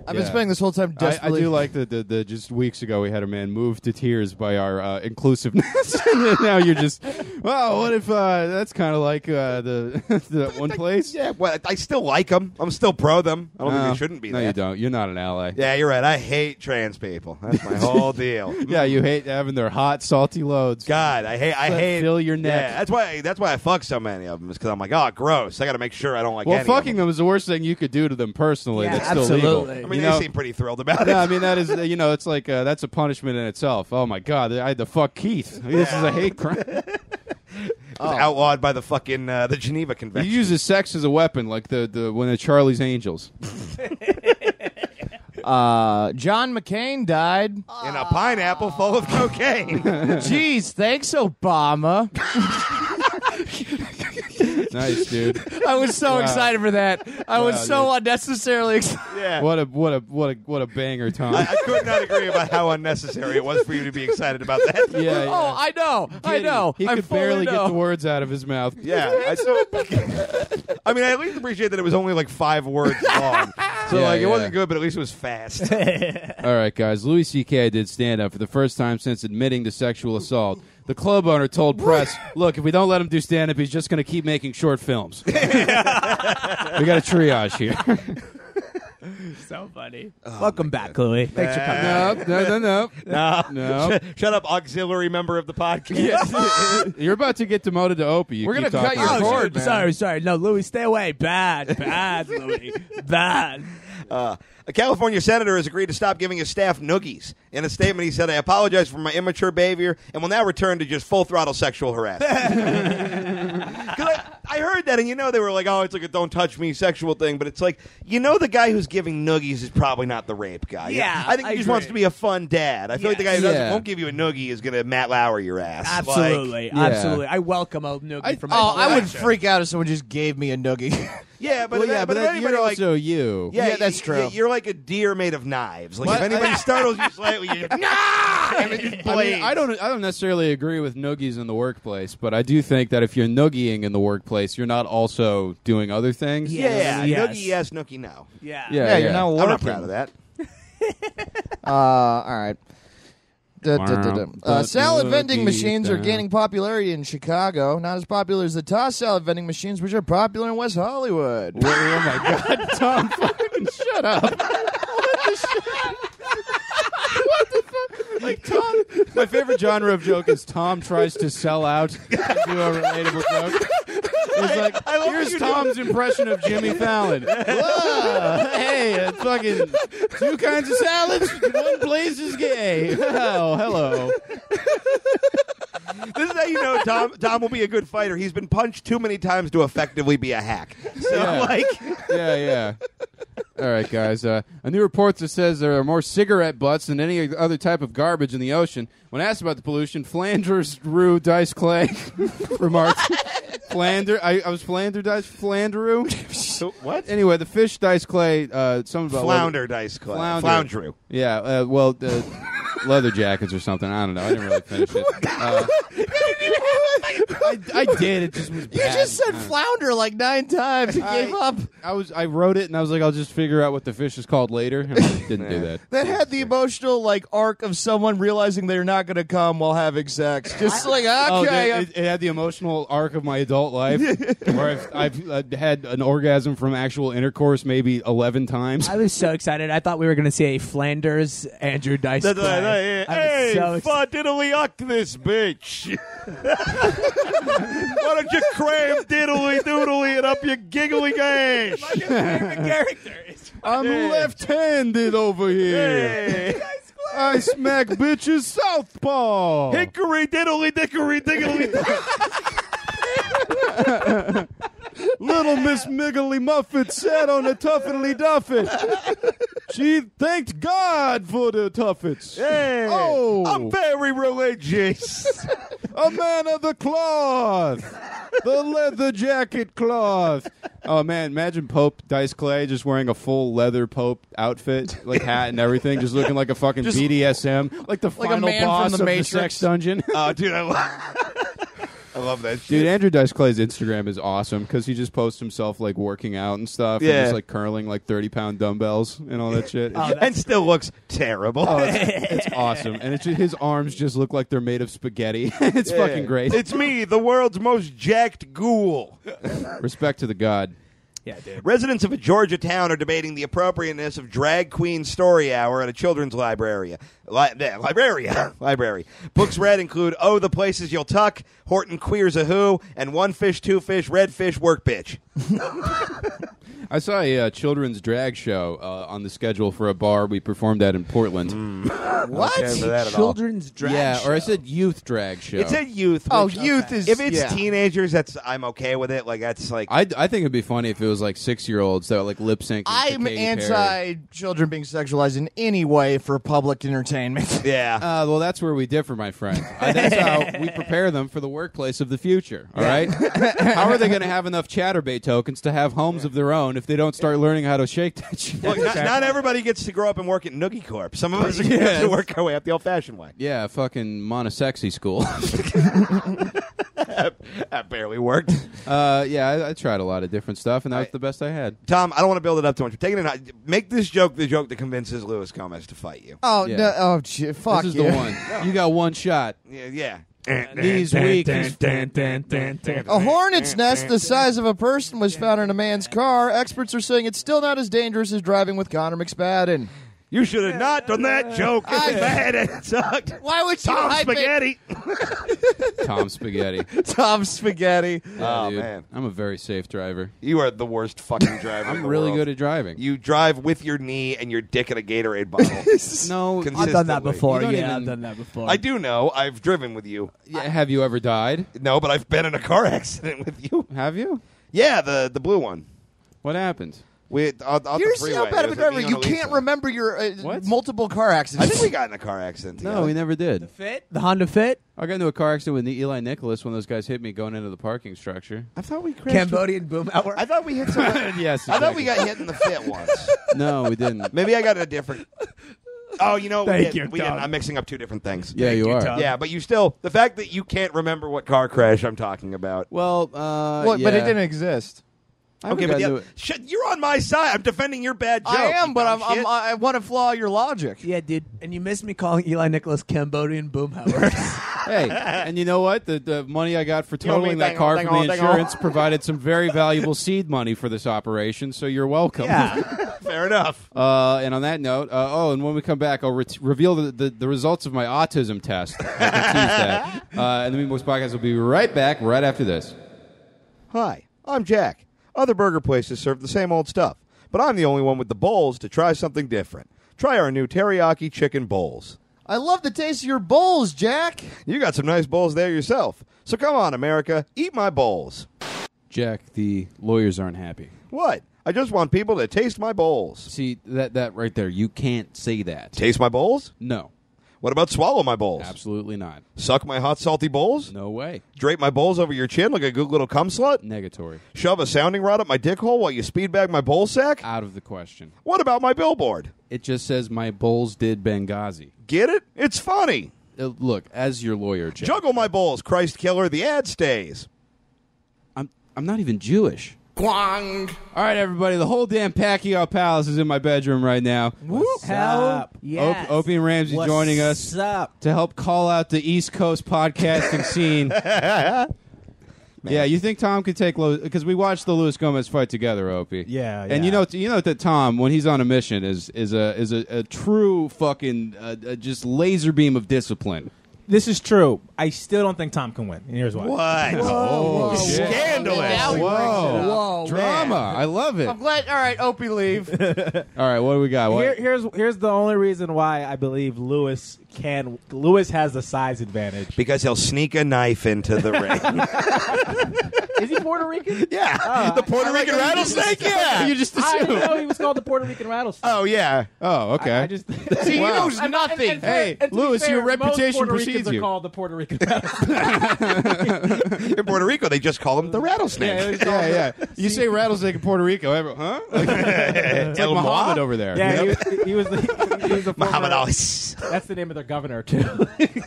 I've been spending this whole time I desperately. do like the just weeks ago we had a man moved to tears by our inclusiveness. And now you're just, well, what if that's kind of like the one place? Yeah, well, I still like them. I'm still pro them. I don't think they shouldn't be No, there. you don't. You're not an ally. Yeah, you're right. I hate trans people. That's my whole deal. Yeah, you hate having their hot, salty loads. God, I hate. Fill your neck. Yeah, that's why I fuck so many of them. Is because I'm like, oh, gross. I got to make sure I don't like. Well, any fucking of them is the worst thing you could do to them personally. Yeah, That's still legal. absolutely. I mean, You know? they seem pretty thrilled about it. Yeah, I mean that is it's like that's a punishment in itself. Oh my God, I had to fuck Keith. This is a hate crime. It's outlawed by the fucking the Geneva He Convention. uses sex as a weapon, like the when the Charlie's Angels. John McCain died. in a pineapple full of cocaine. Jeez, thanks, Obama. Nice, dude. I was so Wow. excited for that. I was Wow, so dude. unnecessarily excited. Yeah. What a banger, Tom. I could not agree about how unnecessary it was for you to be excited about that. yeah, yeah. Oh, I know. I know. He I could fully barely know. get the words out of his mouth. Yeah. I mean, I at least appreciate that it was only like 5 words long. So, Yeah, like, it yeah. wasn't good, but at least it was fast. All right, guys. Louis C.K. did stand up for the first time since admitting to sexual assault. The club owner told press, look, if we don't let him do stand up, he's just going to keep making short films. We got a triage here. So funny. Welcome back, Louis. Thanks for coming. No. No. Shut up, auxiliary member of the podcast. You're about to get demoted to Opie. You We're keep gonna cut talking. your Oh, cord, shoot. man. Sorry. No, Louis, stay away. Bad, Louis. Bad. A California senator has agreed to stop giving his staff noogies. In a statement, he said, I apologize for my immature behavior and will now return to just full-throttle sexual harassment. Because I heard that, and they were like, oh, it's like a don't touch me sexual thing, but it's like, the guy who's giving noogies is probably not the rape guy. Yeah, I think he I just wants agree. to be a fun dad. I feel like the guy who Yeah. won't give you a noogie is going to Matt Lauer your ass. Absolutely. Yeah. Absolutely. I welcome a noogie from I would Gotcha. freak out if someone just gave me a noogie. Yeah, but Well, yeah, but if then anybody you're like, also you. Yeah, that's true. You're like a deer made of knives. Like What? if anybody startles you slightly, you're like, nah, and it just I blades. mean, I don't necessarily agree with noogies in the workplace, but I do think that if you're noogieing in the workplace, you're not also doing other things. Yeah, Yes. noogie yes, noogie no. Yeah. Yeah, you're not working. I'm not proud of that. All right. Salad vending Noogie machines are down. gaining popularity in Chicago. Not as popular as the toss salad vending machines, which are popular in West Hollywood. Oh my God, Tom! Fucking shut up! What the fuck? Like Tom, my favorite genre of joke is Tom tries to sell out to do a relatable joke. It's like, I love here's what you Tom's impression of Jimmy Fallon. Whoa, hey, it's fucking 2 kinds of salads. One place is gay. Oh, hello. This is how you know Tom will be a good fighter. He's been punched too many times to effectively be a hack. So, Yeah. Yeah. All right, guys. A new report that says there are more cigarette butts than any other type of garbage in the ocean. When asked about the pollution, Flanders Rue Dice Clay remarked, I was Flanderu? So, what? Anyway, the fish Dice Clay, something about Flounder dice clay. Flounder. Floundrew. Yeah, leather jackets or something. I don't know. I didn't really finish it. I did. It just was You bad. just said flounder like 9 times. You gave up. I wrote it and I was like, I'll just figure out what the fish is called later. And I didn't do that. That had the emotional arc of someone realizing they're not going to come while having sex. Just like, Oh, okay. it had the emotional arc of my adult life, where I've had an orgasm from actual intercourse maybe 11 times. I was so excited. I thought we were going to see a Flanders Andrew Dice Clay. I was so excited. diddly uck this bitch. Why don't you cram diddly doodly it up your giggly gash? character. I'm left-handed over here. Hey. I smack bitches southpaw. Hickory diddly dickory diggly. Little Miss Miggly Muffet sat on a tuffetly duffet. She thanked God for the tuffets. Hey, Oh. I'm very religious. A man of the cloth. The leather jacket cloth. Oh, man, imagine Pope Dice Clay just wearing a full leather Pope outfit, like hat and everything, just looking like a fucking BDSM, like the final man from boss the of Matrix. the sex dungeon. Oh, dude, I love that shit. Dude, Andrew Dice Clay's Instagram is awesome because he just posts himself like working out and stuff, and Yeah. just like curling like 30-pound dumbbells and all that shit. And still looks terrible. Oh, it's awesome, and it's just, his arms just look like they're made of spaghetti. It's fucking great. It's me, the world's most jacked ghoul. Respect to the god. Yeah, dude. Residents of a Georgia town are debating the appropriateness of drag queen story hour at a children's library. Library. Books read include Oh, the Places You'll Tuck, Horton Queers a Who, and One Fish, Two Fish, Red Fish, Work Bitch. I saw a children's drag show on the schedule for a bar we performed at in Portland. What? Okay for that at all. Children's drag Yeah, show. or I said youth drag show. It's a youth. Oh, which- youth is. If it's yeah. teenagers, I'm okay with it. Like that's like I think it'd be funny if it was like 6-year-olds that were like lip syncing. I'm anti-children being sexualized in any way for public entertainment. yeah. Well, that's where we differ, my friend. That's how we prepare them for the workplace of the future. All right. How are they going to have enough Chatterbait tokens to have homes of their own if they don't start learning how to shake that shit? Look, not everybody gets to grow up and work at Noogie Corp. Some of us get to work our way up the old-fashioned way. Yeah, fucking monosexy school. That barely worked. Yeah, I tried a lot of different stuff, and that was the best I had. Tom, I don't want to build it up too much. We're taking it. Make this joke the joke that convinces Luis Gomez to fight you. Oh Yeah. no! Oh, shit, fuck This is you. the one. You got one shot. Yeah. Knees weak. A hornet's nest the size of a person was found in a man's car. Experts are saying it's still not as dangerous as driving with Connor McSpadden. You should have not done that joke. It was bad. It sucked. Why would you Tom hype Spaghetti. Tom Spaghetti. Tom Spaghetti? Yeah, Oh, dude. man. I'm a very safe driver. You are the worst fucking driver. I'm really good at driving. You drive with your knee and your dick in a Gatorade bottle. No, I've done that consistently. before. You don't Yeah, even- I've done that before. I do know. I've driven with you. yeah, have you ever died? No, but I've been in a car accident with you. Have you? Yeah, the blue one. What happened? You're You're see how bad of a driver. You can't remember your What? multiple car I accidents. think we got in a car accident together. No, we never did. The Honda Fit? I got into a car accident with Eli Nicholas when those guys hit me going into the parking structure. I thought we crashed. Cambodian boom hour? I thought we hit someone. Yes. I thought we got hit in the fit once. No, we didn't. Maybe I got a different. Oh, you know, Thank we you, didn't. Tom. I'm mixing up two different things. Yeah, you are. Tom. Yeah, but you still. The fact that you can't remember what car crash I'm talking about. Well, What? yeah. But it didn't exist. I haven't Okay, but gotten to it. you're on my side. I'm defending your bad joke. I am, you but dumb shit. I want to flaw your logic. Yeah, dude. And you missed me calling Eli Nicholas Cambodian boomhauer. Hey, and you know what? The money I got for You know, totaling dang that car on, from the dang on. insurance provided some very valuable seed money for this operation, so you're welcome. yeah. Fair enough. And on that note, and when we come back, I'll reveal the results of my autism test. I can tease that. And the Meat Boys Podcast will be right back right after this. Hi, I'm Jack. Other burger places serve the same old stuff, but I'm the only one with the bowls to try something different. Try our new teriyaki chicken bowls. I love the taste of your bowls, Jack. You got some nice bowls there yourself. So come on, America, eat my bowls. Jack, the lawyers aren't happy. What? I just want people to taste my bowls. See, that right there, you can't say that. Taste my bowls? No, What about swallow my bowls? absolutely not. Suck my hot, salty bowls? No way. Drape my bowls over your chin like a good little cum slut? Negatory. Shove a sounding rod up my dick hole while you speed bag my bowl sack? Out of the question. What about my billboard? It just says my bowls did Benghazi. Get it? It's funny. Look, as your lawyer, Jack, Juggle my bowls, Christ killer, the ad stays. I'm not even Jewish. Quang. All right, everybody. The whole damn Pacquiao Palace is in my bedroom right now. Hell yes. Opie and Ramsey joining us What's up? to help call out the East Coast podcasting scene. Yeah, you think Tom could take because we watched the Luis Gomez fight together, Opie. Yeah, And you know that Tom, when he's on a mission, is a true fucking just laser beam of discipline. This is true. I still don't think Tom can win. And here's why. What? Oh, whoa, shit. Scandalous. Now he brings it up. Whoa, Drama. man. I love it. I'm glad. All right, Opie, leave. All right, what do we got? What? Here's the only reason why I believe Lewis has the size advantage. Because he'll sneak a knife into the ring. Is he Puerto Rican? Yeah. The Puerto Rican rattlesnake? Yeah. You just I assumed. didn't know he was called the Puerto Rican rattlesnake. Oh, yeah. Oh, okay. I just See, he Wow. knows nothing. Hey, and to be Lewis, fair, your reputation most Puerto precedes Ricans you. are called the Puerto Rican Rican rattlesnake. In Puerto Rico, they just call him the rattlesnake. Yeah. You say rattlesnake in Puerto Rico, huh? It's like El Muhammad Moa? over there. Yeah, you know? he was the Muhammad former, Ali. That's the name of their governor too.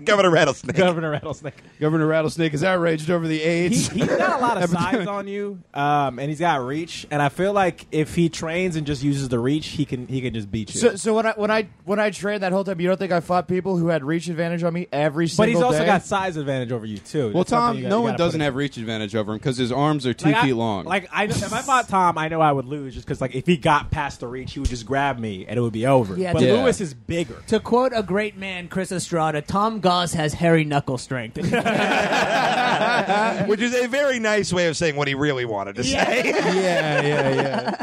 Governor Rattlesnake. Governor Rattlesnake. Governor Rattlesnake is outraged over the AIDS. He's got a lot of size on you, and he's got reach. And I feel like if he trains and just uses the reach, he can just beat you. So when I trained that whole time, you don't think I fought people who had reach advantage on me every single but he's also day? got size advantage over you too. Well, That's something Tom, you no gotta one put doesn't in. have reach advantage over him because his arms are 2 feet long. If I fought Tom, I know I would lose just because if he got past the reach, he would just grab me and it would be over. Yeah, but yeah. Lewis is bigger. To quote a great man, Chris Estrada, Tom Goss has hairy knuckle strength. Which is a very nice way of saying what he really wanted to say. yeah.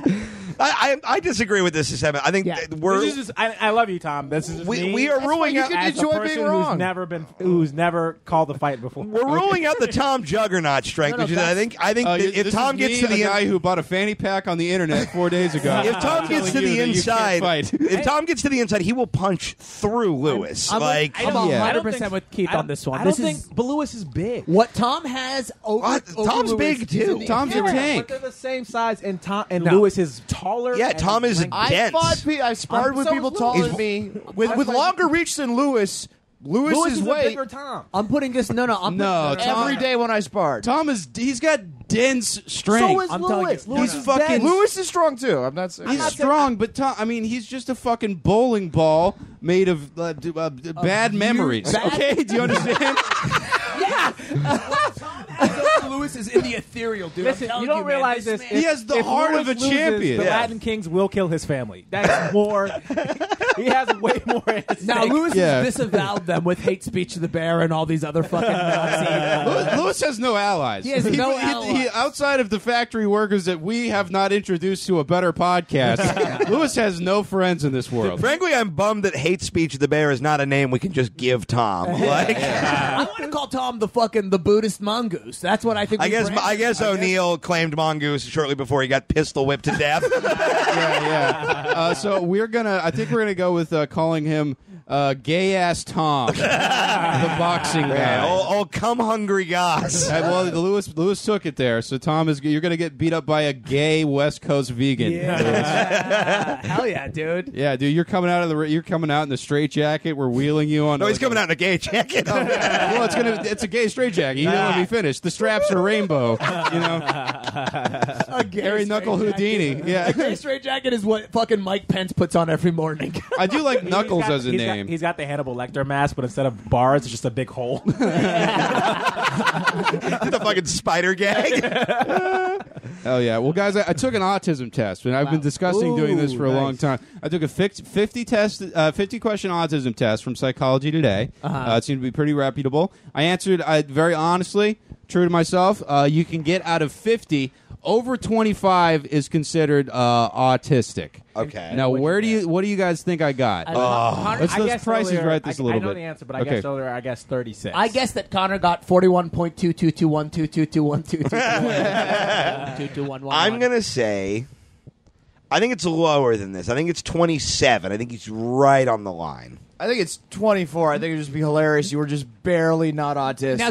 I disagree with this assessment. I think Yeah. that we're This is just, I love you, Tom. This is just me. we are ruling you out. can as a enjoy person being wrong. who's never called the fight before. We're ruling out the Tom Juggernaut strength, No, which is that's- I think that if this Tom is gets me, to the a guy who bought a fanny pack on the internet 4 days ago. if Tom gets to telling you the that you can't inside, fight. if Tom gets to the inside, he will punch through Lewis. I'm like I'm Yeah. 100% with Keith on this one. I don't This is think, but Lewis is big. what Tom has over. What? over Tom's Lewis big, is too. in the Tom's a interior. tank. But they're the same size, and No. Lewis is taller. Yeah, and Tom is lengthy. I dense. I sparred with So people is taller Lewis. than me with longer reach than Lewis. Lewis Lewis's is a weight bigger Tom. I'm putting this. No. I'm No, putting, Tom- every day when I sparred. he's got dense strength. So is I'm telling Lewis. you. Lewis He's is fucking- dense. Lewis is strong too. I'm not saying. He's strong, but Tom, I mean, he's just a fucking bowling ball made of bad memories. bad- Okay, do you understand? Lewis is in the ethereal, dude. Listen, I'm you telling don't man, realize this this. man- He has the If heart Lewis of a loses, champion. The Yeah. Latin Kings will kill his family. That's more. He has way more. at Now stake. Lewis Yeah. has disavowed them with hate speech to the bear and all these other fucking Nazi. Lewis has no allies. He has no allies. Outside of the factory workers that we have not introduced to a better podcast, Lewis has no friends in this world. Frankly, I'm bummed that Hate Speech of the Bear is not a name we can just give Tom. Like, I want to call Tom the Buddhist mongoose. That's what I think. I we guess branded. O'Neill claimed Mongoose shortly before he got pistol whipped to death. Yeah. So I think we're gonna go with calling him gay ass Tom, the boxing guy. Yeah, old cum hungry goss. Well, Lewis took it there. So Tom you're gonna get beat up by a gay West Coast vegan. Yeah. Hell yeah, dude. Yeah, dude, you're coming out in the straight jacket. We're wheeling you on. No, he's coming out in a gay jacket. Well, it's a gay straight jacket. You didn't let me finish. The straps are rainbow. You know, A gay Harry Knuckle straight Houdini. jacket. Yeah. A gay straight jacket is what fucking Mike Pence puts on every morning. I do like Knuckles as a name. He's got the Hannibal Lecter mask, but instead of bars, it's just a big hole. The fucking spider gag. Oh yeah. Well, guys, I took an autism test, and I've been discussing doing this for a long time. I took a 50 question autism test from Psychology Today. It seemed to be pretty reputable. I answered very honestly, true to myself. You can get out of 50. Over 25 is considered autistic. Okay. Now, what do you guys think I got? Let's prices right this a little I know bit. the answer, but I Okay. guessed earlier. I guessed 36. I guess that Connor got 41.2221222122211. I'm going to say, I think it's lower than this. I think it's 27. I think he's right on the line. I think it's 24. I think it'd just be hilarious. You were just barely not autistic. Now,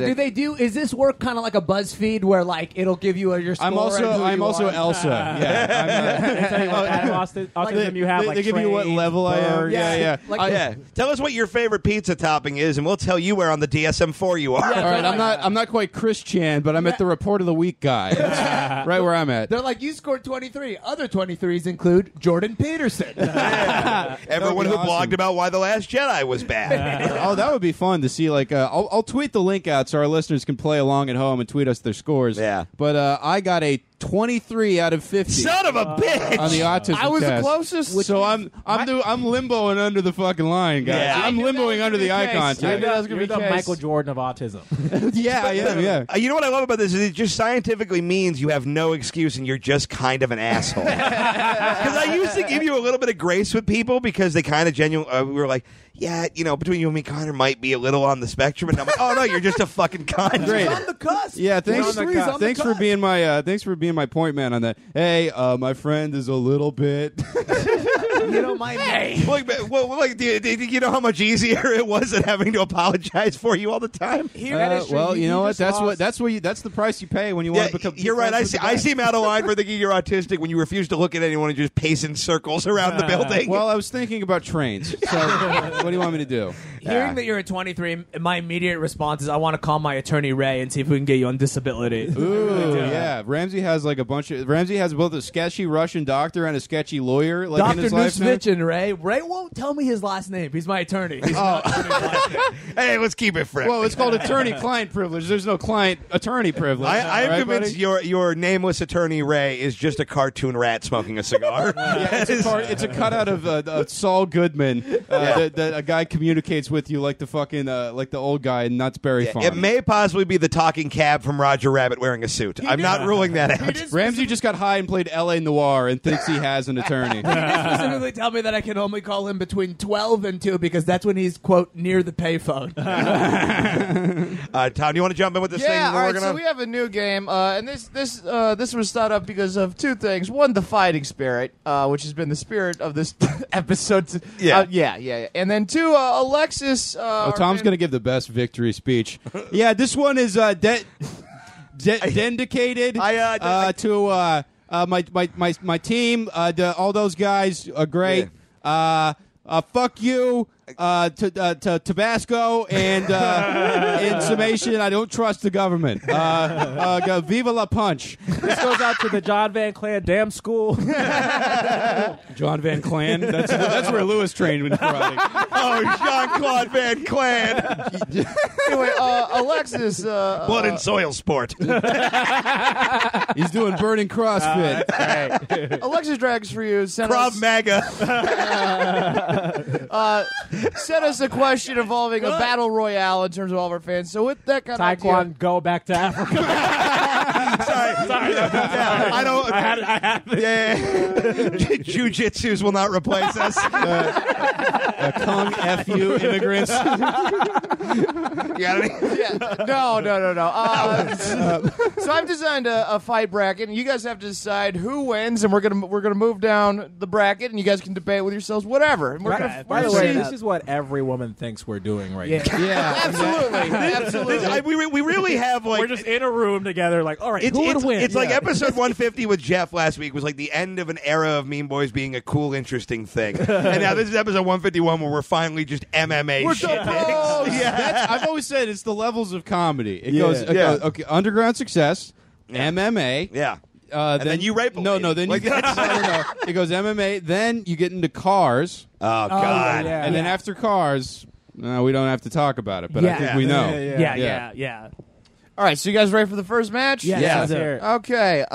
is this work kind of like a BuzzFeed where like it'll give you your score? I'm also and who you are? Elsa. Yeah. Tell you what kind of autism you have. They Like give you what traits, level I am. birds. Yeah. Like, Yeah. Tell us what your favorite pizza topping is, and we'll tell you where on the DSM-4 you are. All right, I'm not quite Chris Chan, but I'm at the Report of the Week guy. That's right where I'm at. They're like, you scored 23. Other 23s include Jordan Peterson. Everyone who awesome. blogged about why The Last Jedi was bad. Oh, that would be fun to see. Like, I'll tweet the link out so our listeners can play along at home and tweet us their scores. Yeah. But I got a 23 out of 50 Son of a bitch! on the autism I was the test. closest. So I'm limboing under the fucking line, guys. Yeah. I'm limboing under the eye contact. You're the Michael Jordan of autism. Yeah, I am. Yeah. You know what I love about this is it just scientifically means you have no excuse and you're just kind of an asshole. Because I used to give you a little bit of grace with people because they kind of genuinely we were like, yeah, between you and me, Connor might be a little on the spectrum, and I'm like, oh no, you're just a fucking cunt. Great. on the cusp. Yeah, thanks. He's on the Thanks for cusp. being my point man on that. Hey, my friend is a little bit. You don't mind me. Do you know how much easier it was than having to apologize for you all the time? Well, you know what? That's the price you pay when you want to become. You're right. I seem out of line for thinking you're autistic when you refuse to look at anyone and just pace in circles around the building. Well, I was thinking about trains. So, what do you want me to do? Hearing that you're at 23, my immediate response is I want to call my attorney Ray and see if we can get you on disability. Ooh, yeah. Ramsey has like a bunch of. Ramsey has both a sketchy Russian doctor and a sketchy lawyer. Like Dr. in his life now. Nusvichin, Ray. Ray won't tell me his last name. He's my attorney. He's not Hey, let's keep it fresh. Well, it's called attorney-client privilege. There's no client-attorney privilege. I'm right, convinced your nameless attorney Ray is just a cartoon rat smoking a cigar. It's a cutout of Saul Goodman that a guy communicates with you like the fucking like the old guy in Knott's Berry Farm. It may possibly be the talking cab from Roger Rabbit wearing a suit. I'm not ruling that out. Ramsey just got high and played L.A. Noir and thinks he has an attorney. He did specifically tell me that I can only call him between 12 and 2 because that's when he's, quote, near the payphone. Tom, do you want to jump in with this thing? Yeah, all right, so we have a new game, and this was thought up because of two things. One, the fighting spirit, which has been the spirit of this episode. Yeah. And then two, Alexis. Tom's going to give the best victory speech. Yeah, this one is dedicated to my team. All those guys are great. Yeah. Fuck you to Tabasco, and in summation, I don't trust the government. Viva la punch. This goes out to the John Van Clan Dam School. John Van Clan? That's where Lewis trained when karate. Oh, Jean-Claude Van Clan. Anyway, Alexis. Blood and soil sport. He's doing burning CrossFit. Alexis Drags for you. Krav Maga. Sent us a question involving a battle royale in terms of all of our fans. So with that kind of Taekwondo, go back to Africa. Sorry. Yeah, I don't. I had it. Yeah. Jiu-jitsus will not replace us. Kung FU immigrants. You got any? No. So I've designed a fight bracket, and you guys have to decide who wins, and we're gonna move down the bracket, and you guys can debate with yourselves, whatever. And By the way, this is what every woman thinks we're doing right now. Yeah, absolutely. We really have like We're just in a room together, like, all right, who would win? It's like episode 150 with Jeff last week was like the end of an era of Mean Boys being a cool, interesting thing, and now this is episode 151 where we're finally just MMA shit. Yeah, I've always said it's the levels of comedy. It goes okay, underground success, MMA. Yeah. Then you rape a lady. No. Then you get no. It goes MMA. Then you get into cars. Oh God! And then after cars, we don't have to talk about it. But I think we know. Yeah. All right, so you guys ready for the first match? Yeah. Okay.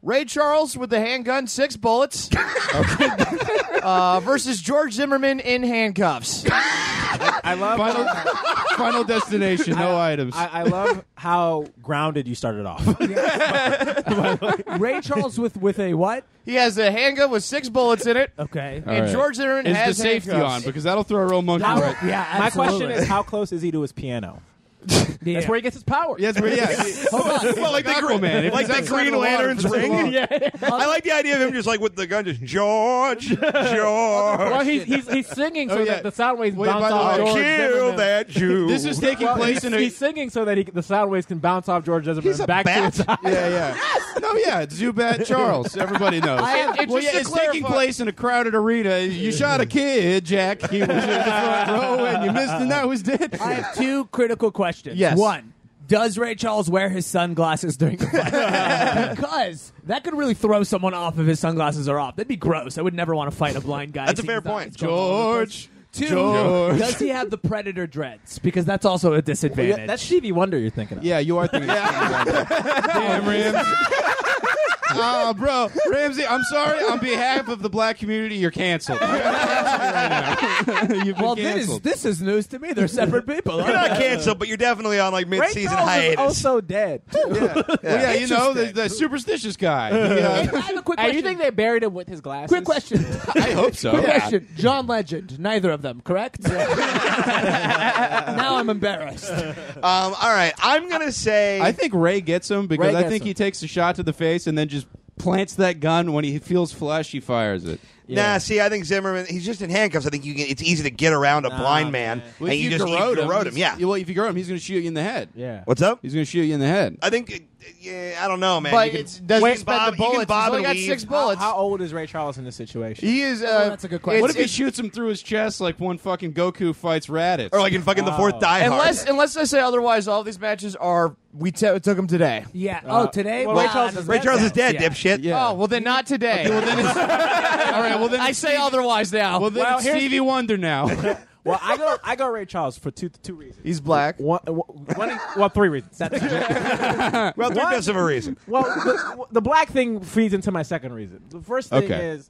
Ray Charles with the handgun, 6 bullets, versus George Zimmerman in handcuffs. I love Final destination, no items. I love how grounded you started off. Ray Charles with a what? He has a handgun with 6 bullets in it. Okay. And George Zimmerman is has the safety handcuffs on because that'll throw a real monkey right. Yeah, My absolutely. question is, how close is he to his piano? That's where he gets his power. Yeah, Hold on. Well, like Aquaman, like the Green Lantern's ring. I like the idea of him just like with the gun, just George. Well, he's singing so that the sound waves bounce off George Kill Zimmerman. that Jew. This is taking place in a. He's singing so that the sound waves can bounce off George Zimmerman He's a back bat. to his eye. Yeah. No, it's Zubat Charles. Everybody knows. It's taking place in a crowded arena. You shot a kid, Jack. He was in the front row, and you missed, and now he's dead. I have 2 critical questions. Yes. One, does Ray Charles wear his sunglasses during the fight? Because that could really throw someone off if his sunglasses are off. That'd be gross. I would never want to fight a blind guy. That's a fair point. George. 2, George. does he have the Predator dreads? Because that's also a disadvantage. That's Stevie Wonder you're thinking of. Yeah, you are thinking. Damn, Ramsey. Oh, bro, Ramsey, I'm sorry. On behalf of the black community, you're canceled. You've been canceled. This is news to me. They're separate people. You're not canceled, but you're definitely on like mid-season hiatus. Also dead. Yeah, you know, the superstitious guy. I have a quick question. You think they buried him with his glasses? Quick question. I hope so. Quick question. John Legend. Neither of them, correct? Now I'm embarrassed. All right, I'm gonna say. I think Ray gets him because Ray I gets think him. he takes a shot to the face and then just plants that gun. When he feels flesh, he fires it. Nah, see, I think Zimmerman, he's just in handcuffs. I think it's easy to get around a blind man, Well, and if you you just garrote him. Yeah. Well, if you garrote him, he's going to shoot you in the head. Yeah. What's up? He's going to shoot you in the head. I think, I don't know, man. But You can- it doesn't you can spend bob- the you can bullets. He's bob only and got weave. 6 bullets. How old is Ray Charles in this situation? He is. that's a good question. What if he shoots him through his chest like one fucking Goku fights Raditz? Or like in fucking the fourth Die Hard. Unless I say otherwise, all these matches are. We took them today. Yeah. Today? well, Ray Charles is Ray Charles is dead, Yeah. dipshit. Yeah. Oh well, then not today. Well, then it's, all right. Well, then I say otherwise now. Well, then Well, it's here's- Stevie Wonder now. Well, I go Ray Charles for two reasons. He's black. Well, 3 reasons. Well, there does have a reason. Well, the black thing feeds into my second reason. The first thing Okay. is,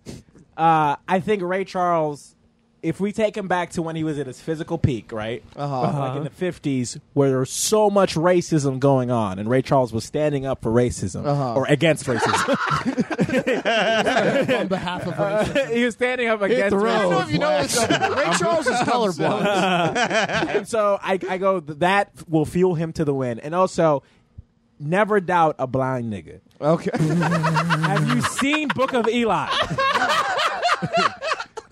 I think Ray Charles, if we take him back to when he was at his physical peak, right? Like in the 50s, where there was so much racism going on, and Ray Charles was standing up for racism, or against racism. On behalf of racism. He was standing up against I don't know racism. if you know this. Ray Charles is colorblind. And so I go, that will fuel him to the win. And also, never doubt a blind nigga. Okay. Have you seen Book of Eli?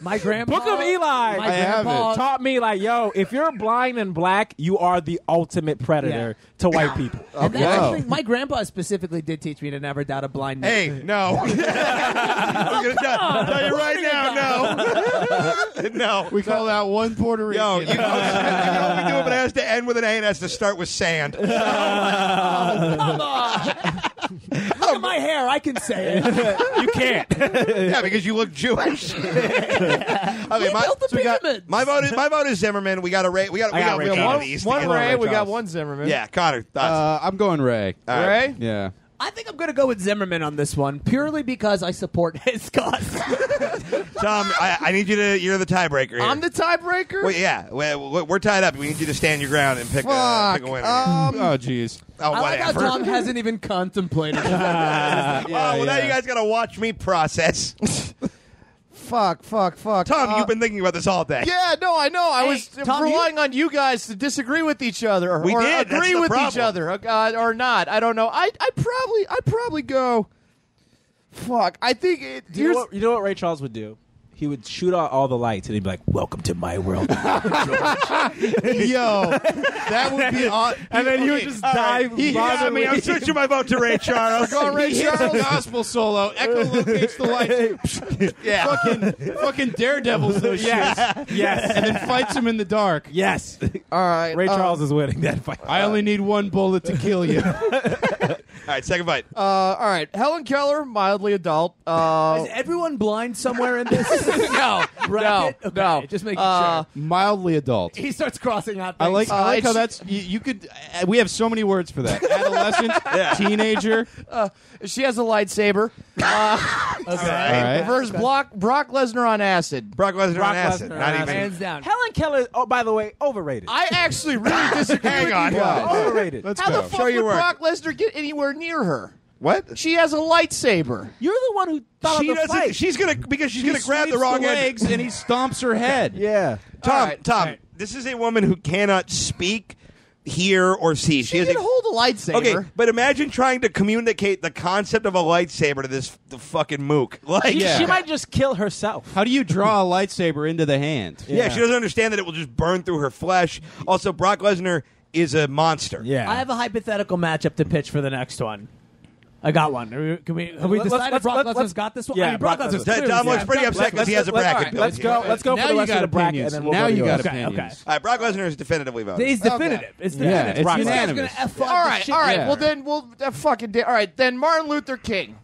My grandpa. Book of Eli My grandpa. taught me, like, yo, if you're blind and black, you are the ultimate predator to white people. And that's Wow. the thing, my grandpa specifically did teach me to never doubt a blind nigga. Hey, no. I'm going to tell you right now, no. No. We call that one Puerto Rican. Yo, you know we do it, but it has to end with an A and it has to start with sand. Come on. Look at my hair. I can say it. You can't. Yeah, because you look Jewish. Okay, built the pyramids. my vote is Zimmerman. We got a Ray. We got got Ray Ray Charles. Charles. One Ray. We got Charles. one Zimmerman. Yeah, Connor. Thoughts? I'm going Ray. All right. Ray. Yeah. I think I'm going to go with Zimmerman on this one, purely because I support his cause. Tom, I need you to. You're the tiebreaker here. I'm the tiebreaker. Well, yeah, we're tied up. We need you to stand your ground and pick a winner. Oh, jeez. Oh, I like how whatever. Tom hasn't even contemplated. Well, now you guys got to watch me process. Fuck. Tom, you've been thinking about this all day. Yeah, no, I know. I was Tom, relying on you guys to disagree with each other, We or did. That's agree the with each problem. other, or not. I don't know. I'd probably go. Fuck. I think it. You know what Ray Charles would do? He would shoot out all the lights and he'd be like, "Welcome to my world." Yo, that would be odd. And then you would just die. I'm switching my vote to Ray Charles. He hits a gospel solo. Echo locates the lights. Yeah. Fucking daredevils those shits. Yes. And then fights him in the dark. Yes. All right. Ray Charles is winning that fight. I only need one bullet to kill you. All right, second fight. All right. Helen Keller, mildly adult. Is everyone blind somewhere in this? No. Bracket? Okay, No. just making sure. Mildly adult. He starts crossing out I things. like how it's- that's you could. We have so many words for that. Adolescent, teenager. She has a lightsaber. Okay. All right. Versus Brock Lesnar on acid. Brock Lesnar Brock on acid. Lesnar Not on even. acid. Hands down. Helen Keller, oh, by the way, overrated. I actually really disagree with you guys. Overrated. Let's How go. the fuck Show would your work. Brock Lesnar get anywhere near her? What? She has a lightsaber. You're the one who thought She of the doesn't. fight. She's gonna grab the Sweeps wrong end. legs and he stomps her head. Yeah. Tom, All right. Tom, this is a woman who cannot speak, hear, or see. She has can a hold a lightsaber. Okay, but imagine trying to communicate the concept of a lightsaber to the fucking mook. Like, Yeah. She might just kill herself. How do you draw a lightsaber into the hand? yeah, she doesn't understand that it will just burn through her flesh. Also, Brock Lesnar is a monster. Yeah. I have a hypothetical matchup to pitch for the next one. I got one. Have we Let's- decided let's- Brock let's- Lesnar's got this one? yeah, I mean, Brock Brock Lesnar's Lesnar. clearly Tom looks got pretty it. upset because he has a bracket. Let's go. Let's go Now for the you rest of got the bracket, opinions. and then we'll Now go to you got yours. Okay, opinions. okay. All right, Brock Lesnar is definitively voted. He's definitive. It's definitive. it's Brock Lesnar's unanimous. gonna F all right. Yeah. Well, then we'll all right. Then Martin Luther King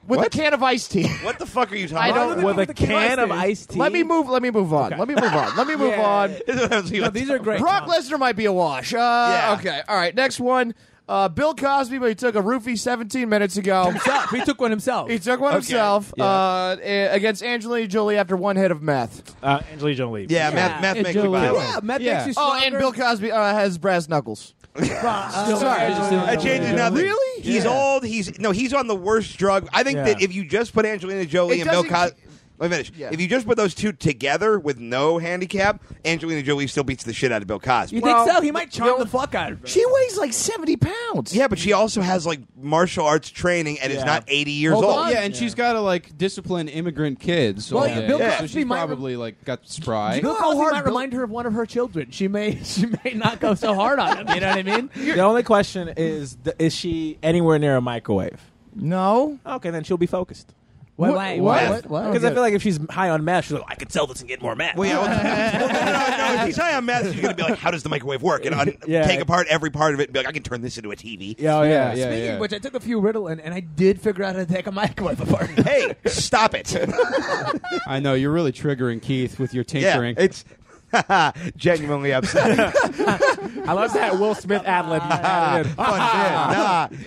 with a can of iced tea. What the fuck are you I talking don't- about? With a can of iced tea. Let me move on. Let me move on. Let me move on. No, these are great. Brock Tom. Lesnar might be a wash. Yeah. Okay. All right. Next one. Bill Cosby, but he took a roofie 17 minutes ago. Himself. He took one himself. He took one himself against Angelina Jolie after one hit of meth. Angelina Jolie. Yeah, Yeah. math makes me Jolie. violent. Yeah, meth Yeah. makes you Oh, stronger. and Bill Cosby has brass knuckles. Sorry. That changes nothing. Really? He's old. He's on the worst drug. I think Yeah. that if you just put Angelina Jolie It and Bill doesn't- Cosby. Let me finish. Yeah. If you just put those two together with no handicap, Angelina Jolie still beats the shit out of Bill Cosby. You think so? He might charm the fuck out of her. She weighs like 70 pounds. Yeah, but she also has like martial arts training and is not 80 years Hold old. on. Yeah, and she's got to like discipline immigrant kids. Well, all yeah, day. Bill So Cosby she's might probably like got spry. Bill how Cosby hard might Bill- remind her of one of her children. She may not go so hard on him. You know what I mean? The only question is she anywhere near a microwave? No. Okay, then she'll be focused. Wait, what? Because I feel like if she's high on meth, she's like, I could sell this and get more meth. Well, yeah, no. If he's high on meth, she's going to be like, how does the microwave work? And take apart every part of it and be like, I can turn this into a TV. Yeah. Speaking of which, I took a few Ritalin, and I did figure out how to take a microwave apart. Hey, stop it. I know you're really triggering Keith with your Yeah, tinkering. it's genuinely upsetting. I love that Will Smith ad-lib.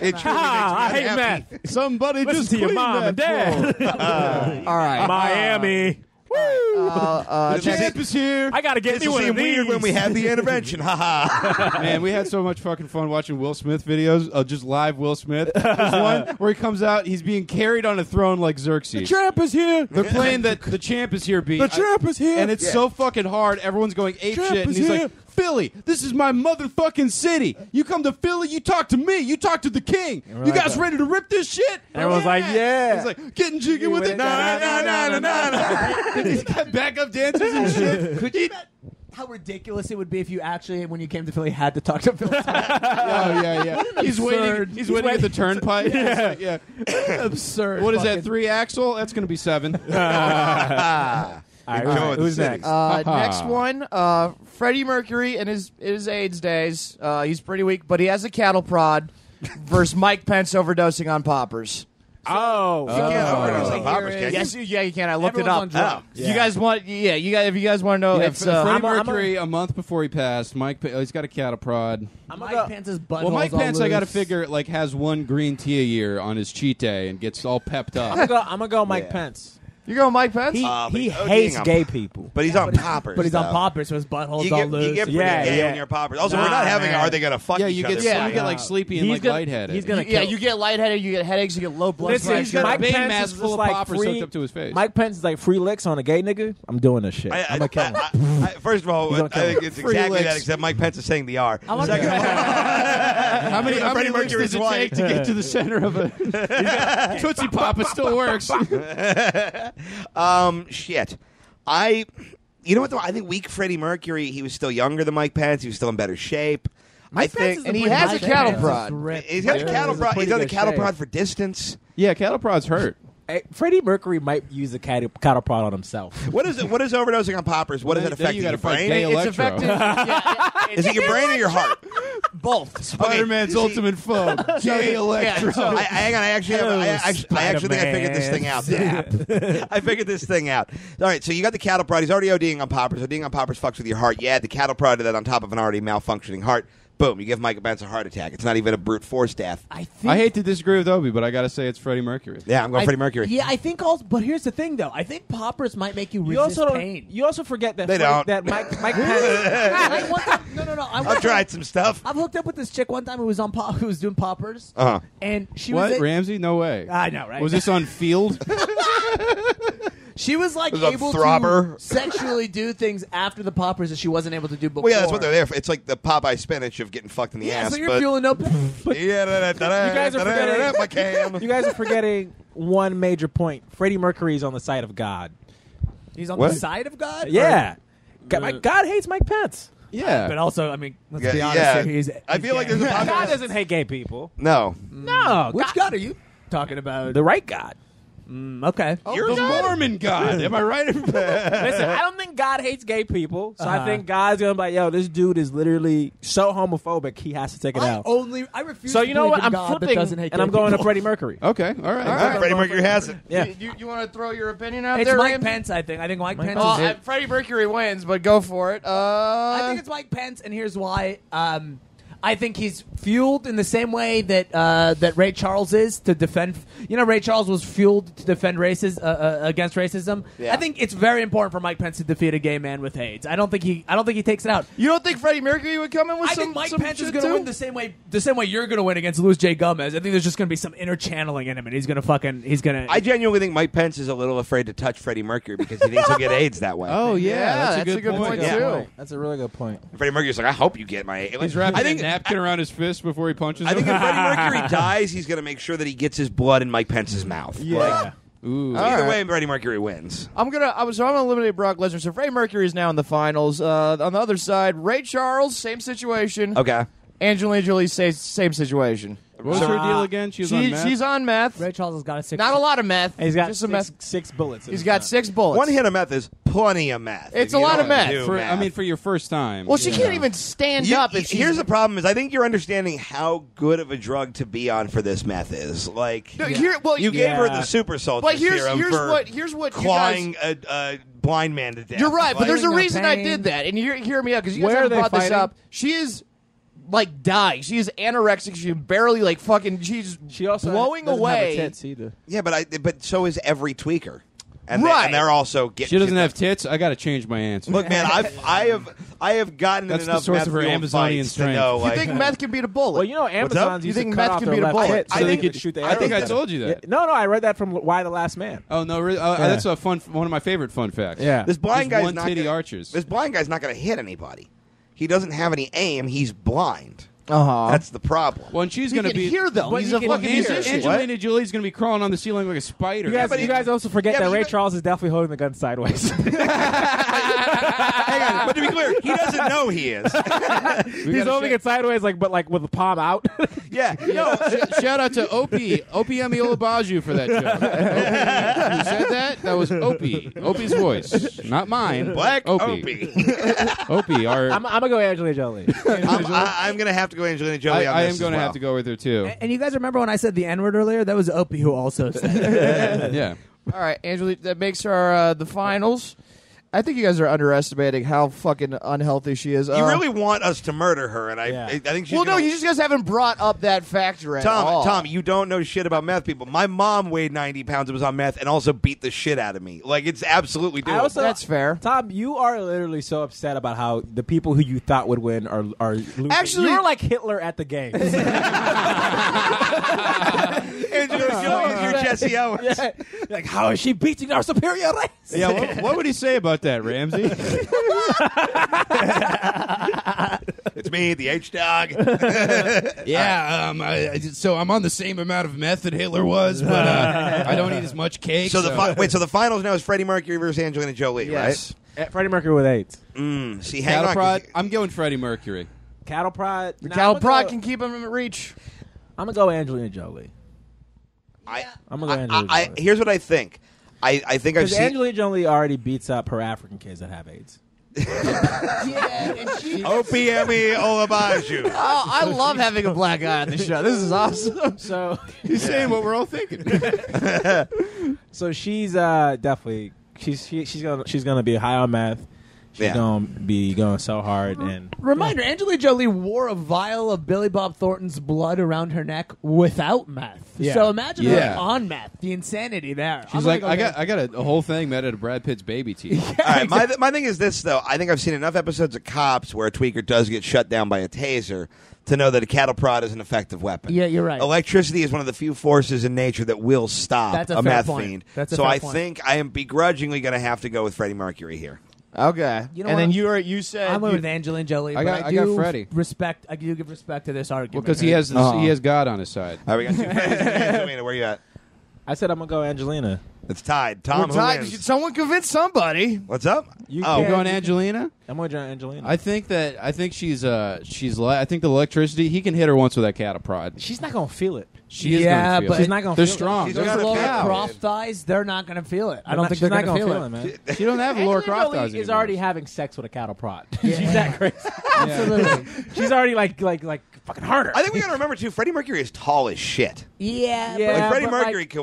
It truly makes me I hate unhappy. meth. Somebody Listen just to your clean mom that and dad. All right. Miami. Does it Champ is here. I gotta get This me will one seem of these. weird when we have the intervention. Ha Man, we had so much fucking fun watching Will Smith videos, just live Will Smith. There's one where he comes out, he's being carried on a throne like Xerxes. Champ is here. They're playing that the champ is here beat. The champ is here. And it's so fucking hard. Everyone's going ape Champ shit. And is he's here. like, Philly, this is my motherfucking city. You come to Philly, you talk to me. You talk to the king. You guys ready to rip this shit? Everyone's like, yeah. He's like, getting jiggy with it. ha. He's got backup dancers and shit. Could you how ridiculous it would be if you actually, when you came to Philly, had to talk to Phil? Oh, yeah. He's waiting. He's waiting at the turnpike. Yeah. Absurd. What is that, 3-axle? That's going to be 7. All right, Enjoy the who's city. next? Next one, Freddie Mercury in his AIDS days. He's pretty weak, but he has a cattle prod versus Mike Pence overdosing on poppers. Oh. You can't overdose on poppers, can you? Yes, you can. I looked Everyone's it on up. drugs. You guys want? Yeah, if you guys want to know, Yeah, it's Freddie I'm a- Mercury, a month before he passed, he's got a cattle prod. Mike Pence's butt. Well, Mike Pence, I got to figure, like, has one green tea a year on his cheat day and gets all pepped up. I'm gonna go Mike Pence. you going Mike Pence. He but he he's hates ODing on- gay people. But he's on poppers. But he's on though. poppers, so his butthole's You all get, loose. you get pretty Yeah, gay yeah. when you're poppers. Also, we're Nah, not having man. Are they going to fuck Yeah, each you other? get Yeah. you get like sleepy and He's like gonna- lightheaded. he's gonna Yeah, kill. you get lightheaded, you get headaches, you get low blood Listen, pressure. he's got a Mike big Pence mask is full of like poppers free- soaked up to his face. Mike Pence is like free licks on a gay nigga. I'm doing this shit. I'm gonna kill him. First of all, He's I gonna kill think him. it's Free exactly licks. that, except Mike Pence is saying the R. I want Second of all, How many Freddie licks Mercury's does it wife. take to get to the center of a Tootsie Pop? It still works. Shit. You know what, though? I think weak Freddie Mercury, he was still younger than Mike Pence. He was still in better shape. Mike Pence think, is and he pretty has high a cattle shape. prod. Ripped. he's got a cattle prod. He's got a cattle shape. prod for distance. Yeah, cattle prods hurt. Hey, Freddie Mercury might use a cattle prod on himself. What is it? What is overdosing on poppers? What does it Then affect? you Your gotta fight brain? gay It's Electro. effective. Yeah, Is it your brain or your heart? both. Spider-Man's you see- ultimate foe, gay Electro. Hang on. I actually think I figured this thing out. I figured this thing out. All right, so you got the cattle prod. He's already ODing on poppers. ODing on poppers fucks with your heart. You add the cattle prod to that on top of an already malfunctioning heart. Boom, you give Mike Pence a heart attack. It's not even a brute force death. I think. I hate to disagree with Opie, but I got to say it's Freddie Mercury. Yeah, I'm going Freddie Mercury. Yeah, I think also. But here's the thing, though. I think poppers might make you You resist also pain. You also forget that They don't. that Mike Pence. Like, one time, no. I've tried some stuff. I've hooked up with this chick one time who was on who was doing poppers, Uh-huh. and she What, was Ramsey? No way. I know, right? Was this on Field? She was like Was it able Throbber? to sexually do things after the poppers that she wasn't able to do before. Well, yeah, that's what they're there for. It's like the Popeye spinach of getting fucked in the Yeah, ass. so you're but feeling no. yeah, You guys are forgetting. my cam. You guys are forgetting one major point. Freddie Mercury is on the side of God. He's on What? the side of God. Yeah, God hates Mike Pence. Yeah. But also, I mean, let's Yeah, be honest yeah. here. He's I feel like gay. there's a God podcast. doesn't hate gay people. No. No, Which God are you talking about? the right God. Okay. You're the Mormon God. Am I right? Listen, I don't think God hates gay people, so I Uh-huh. think God's gonna be like, yo, this dude is literally so homophobic, he has to take it out. I refuse. So to you know believe what? in I'm God that flipping, doesn't hate and I'm gay going to people. Freddie Mercury. Okay. All right. Freddie Mercury has it. Yeah. You want to throw your opinion out It's there, Mike Randy? Pence. I think Mike Pence. Well, is Freddie Mercury wins, but go for it. I think it's Mike Pence, and here's why. I think he's fueled in the same way that that Ray Charles is to defend. You know, Ray Charles was fueled to defend against racism. Yeah. I think it's very important for Mike Pence to defeat a gay man with AIDS. I don't think he takes it out. You don't think Freddie Mercury would come in with I some? think Mike some Pence is shit going to too? win the same way you're going to win against Louis J. Gomez. I think there's just going to be some inner channeling in him, and he's going to. I genuinely think Mike Pence is a little afraid to touch Freddie Mercury because he thinks he'll get AIDS that way. Oh yeah, that's a good point, Yeah. too. That's a really good point. Freddie Mercury's like, I hope you get my AIDS. He's wrapping I think a napkin around his fist before he punches I think him. if Freddie Mercury dies, he's going to make sure that he gets his blood in Mike Pence's mouth. Yeah. Ooh. Either right. way, Freddie Mercury wins. I'm gonna eliminate Brock Lesnar. So Freddie Mercury is now in the finals. On the other side, Ray Charles, same situation. Okay. Angelina Jolie, same situation. What was her deal again? She was on meth? She's on meth. Ray Charles has got a 6. Not a lot of meth. And he's got just some meth. six bullets. in He's his got gun. 6 bullets. One hit of meth is plenty of meth. It's if a you lot know of how to meth. do I mean, for your first time. Well, she you can't know. even stand You- up. If she's here's the problem: is I think you're understanding how good of a drug to be on for this meth is. Like, No, you gave her Yeah. the super soldier But here's serum for what clawing a blind man to death. You're right, but Like, there's a Feeling no reason I pain. did that, and hear me out because you guys Where are haven't they brought this fighting? up. She is like dying. She is anorexic. She's barely like fucking. She's She also blowing doesn't away. Have her tits either. yeah, but so is every tweaker, and Right. and they're also getting. She doesn't have tits. I got to change my answer. Look, man, I have gotten That's in the enough source meth of her fueled Amazonian fights to strength. know, You like, think meth can beat a bullet? Well, you know, up? Amazons You used think to meth cut off can their beat a left bullet? tit so I they think could it- shoot the I arrows. think I better. told you that. Yeah. No, I read that from Why the Last Man. Oh no, really? Yeah. That's one of my favorite fun facts. Yeah. this blind There's guy's one not titty gonna, archers. This blind guy's not going to hit anybody. He doesn't have any aim. He's blind. Uh-huh. That's the problem. Well, and she's He going to can be hear, though. But He's he a can fucking hear. musician. Angelina Jolie's going to be crawling on the ceiling like a spider. You guys also forget Yeah, that but Ray you- Charles is definitely holding the gun sideways. Hang on, but to be clear, he doesn't know he is. He's holding it sideways, but with the palm out. Yeah, no. Shout out to Opey Olabaju for that joke. Who said that? That was Opey. Opey's voice, not mine. Black Opie. Opie. Opie. Our I'm gonna go Angelina Jolie. I'm going to have to go Angelina Jolie on I this am going to as well. have to go with her too. And you guys remember when I said the N-word earlier? That was Opie who also said it. Yeah. All right, Angelina, that makes her the finals. I think you guys are underestimating how fucking unhealthy she is. You really want us to murder her, and Yeah. I think she's Well, no, gonna- you just guys haven't brought up that factor at all. Tom, you don't know shit about meth people. My mom weighed 90 pounds and was on meth and also beat the shit out of me. Like, it's absolutely doable. I also- That's fair. Tom, you are literally so upset about how the people who you thought would win are losing. Actually- you're like Hitler at the games. Angelina Jolie, you're Jesse Owens. Yeah. Like, how is she beating our superior race? Yeah. What would he say about that, Ramsey? It's me, the H-Dog. Yeah. So I'm on the same amount of meth that Hitler was, but I don't eat as much cake. So so the finals now is Freddie Mercury versus Angelina Jolie, Yes. Freddie Mercury with AIDS. right? See, hang cattle on. prod. I'm going Freddie Mercury. Cattle prod. The cattle prod can keep him in reach. I'm gonna go Angelina Jolie. I'm gonna go Angelina Jolie. Here's what I think. I think I've Because seen Angelina Jolie already beats up her African kids that have AIDS. Yeah, and she. Opey Olabaju. Oh, I love having a black guy on the show. This is awesome. So, He's saying what we're all thinking. so she's definitely she's gonna be high on meth. She's Yeah. gonna be going so hard and Reminder, Angelina Jolie wore a vial of Billy Bob Thornton's blood around her neck without meth. Yeah. So imagine Yeah. her on meth. The insanity there. She's like, I got a whole thing made out of Brad Pitt's baby teeth. All right, my thing is this, though. I think I've seen enough episodes of Cops where a tweaker does get shut down by a taser to know that a cattle prod is an effective weapon. Yeah, you're right. Electricity is one of the few forces in nature that will stop That's a a fair meth point. fiend. That's a so fair I point. think I am begrudgingly going to have to go with Freddie Mercury here. Okay. You know and what? then you said I'm you- with Angelina Jolie. I but got do Freddie. Respect. I do give respect to this argument. Because he has he has God on his side. All right, we got two Freddys and Angelina. Where you at? I said I'm gonna go Angelina. It's tied. We're Tom, who tied. wins? Someone convince somebody. What's up? You Oh, You're can't- going Angelina? I'm going to Angelina. I think she's I think the electricity, he can hit her once with that cattle prod. She's not gonna feel it. She is Yeah, gonna feel but- it. She's not gonna They're feel it. strong. She's Those got a little cow. Laura Croft eyes, they're not going to feel it. I don't think she's they're not going to gonna feel it. man. She don't have Laura Angelina Croft Jolie eyes is anymore. already having sex with a cattle prod. She's that crazy. Absolutely. She's already like fucking harder. I think we got to remember too. Freddie Mercury is tall as shit. Yeah, Like Freddie but, Mercury could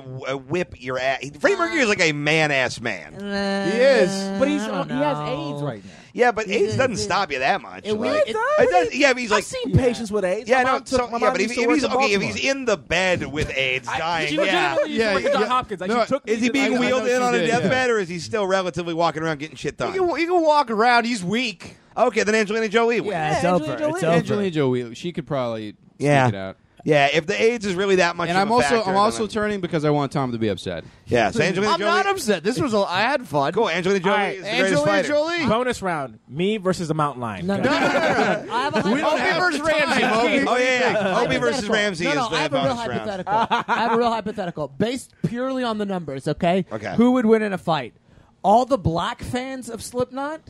whip your ass. Freddie Mercury is like a man-ass man. He is. But he has AIDS right now. Yeah, but AIDS doesn't stop you that much. It Like, does. it does. Yeah, but he's like. I've seen patients with AIDS. Yeah, My no. mom took- my Yeah, mom but if used to work he's in okay, if Baltimore. he's in the bed with AIDS, dying, She yeah. legitimately used to work at Johns Hopkins. Like, she took me Is he to- being I wheeled know in she on a did, deathbed, or is he still relatively walking around getting shit done? He can walk around. He's weak. Okay, then Angelina Jolie wins. Yeah, it's Angelina over. Jolie. It's over. Angelina Jolie, she could probably Yeah. sneak it out. Yeah, if the AIDS is really that much, And of I'm a also factor, I'm also then turning because I want Tom to be upset. yeah. So Angelina I'm Jolie. not upset. This was I had fun. Cool. Angelina Jolie All right, is the greatest Angelina fighter. Jolie. Bonus round. Me versus the mountain lion. No, no, no. I have a Opey versus Ramsey. Opey. Oh yeah, Opie versus hypothetical. Ramsey No, is no, the I have a real bonus round. hypothetical. I have a real hypothetical based purely on the numbers. Okay. Okay. Who would win in a fight? All the black fans of Slipknot,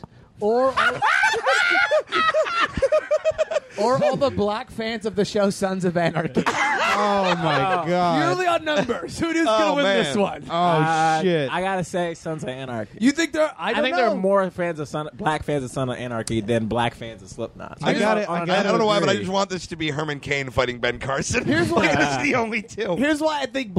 or all the black fans of the show Sons of Anarchy? Oh my god. Purely on numbers. Who's Oh, gonna win man. this one? Oh shit. I gotta say, Sons of Anarchy. You think they're? I think there are more fans of black fans of Sons of Anarchy than black fans of Slipknot. I got it. I don't know why, but I just want this to be Herman Cain fighting Ben Carson. Here's why- That's the only two. Here's why I think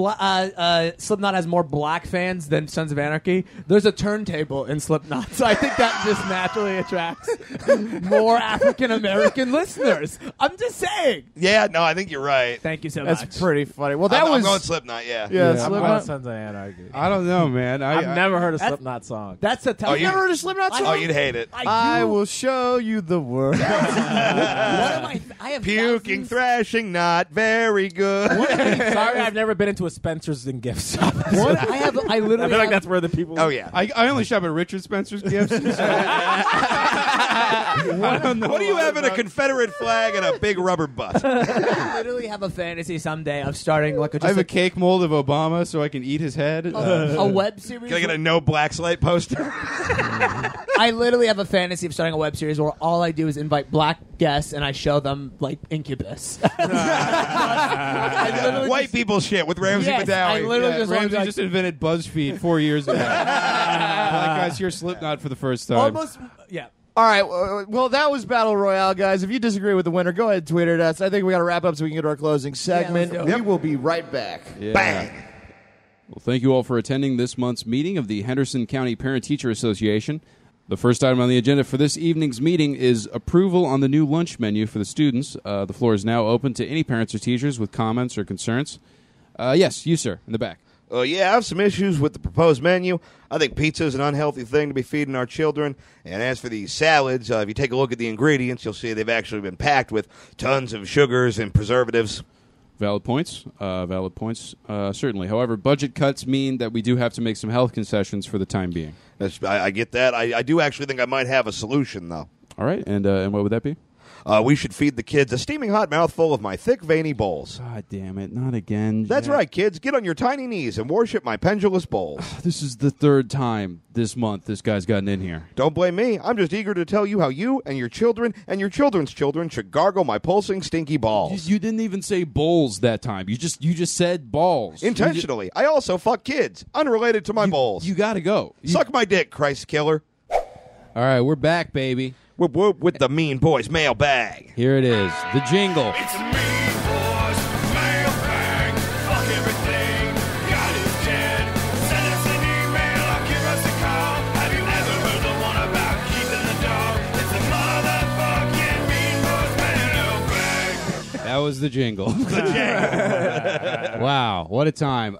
Slipknot has more black fans than Sons of Anarchy. There's a turntable in Slipknot, so I think that just naturally attracts more African American listeners. I'm just saying. Yeah, no, I think you're right. Thank you so much. That's pretty funny. Well, that I'm was going Slipknot. Yeah. yeah. I'm Slipknot. going Sons of Anarchy. I don't know, man. I've never heard a That's- Slipknot song. That's a tough. Oh, you- Never heard a Slipknot song? Oh, you'd hate it. I will show you the world. What am I have Puking, thousands- thrashing, not very good. Sorry, I've never been into a Spencer's and gift shop. What? I literally. I feel like that's where the people. Oh yeah. I only shop at Richard Spencer's Gifts. I don't know. What do you have in a Confederate flag and a big rubber butt? I literally have a fantasy someday of starting like I have a cake mold of Obama so I can eat his head. a web series. Can I get a no black slate poster? I literally have a fantasy of starting a web series where all I do is invite black guests and I show them like Incubus. I literally White just- people shit with Ramsey Yes, I Badawi. literally Yeah, just want to Ramsey be like, just invented BuzzFeed 4 years ago. Black guys hear Slipknot for the first time. almost. Yeah. All right. Well, that was Battle Royale, guys. If you disagree with the winner, go ahead and tweet at us. I think we got to wrap up so we can get to our closing segment. let's do it. We will be right back. Yeah. Bang. Well, thank you all for attending this month's meeting of the Henderson County Parent-Teacher Association. The first item on the agenda for this evening's meeting is approval on the new lunch menu for the students. The floor is now open to any parents or teachers with comments or concerns. Yes, you, sir, in the back. Yeah, I have some issues with the proposed menu. I think pizza is an unhealthy thing to be feeding our children. And as for these salads, if you take a look at the ingredients, you'll see they've actually been packed with tons of sugars and preservatives. Valid points. Certainly. However, budget cuts mean that we do have to make some health concessions for the time being. I get that. I do actually think I might have a solution, though. All right, and what would that be? We should feed the kids a steaming hot mouthful of my thick, veiny bowls. God damn it, not again. That's Jack. right, kids. Get on your tiny knees and worship my pendulous bowls. This is the third time this month this guy's gotten in here. Don't blame me. I'm just eager to tell you how you and your children and your children's children should gargle my pulsing, stinky balls. You didn't even say bowls that time. You just said balls. Intentionally. I also fuck kids, unrelated to my bowls. You gotta go. Suck my dick, Christ killer. All right, we're back, baby. Whoop whoop with the Mean Boys mailbag. Here it is, the jingle. It's a mean boys mailbag. Fuck everything. God is dead. Send us an email or give us a call. Have you ever heard the one about keeping the dog? It's a motherfucking mean boys mailbag. That was the jingle. Wow, what a time.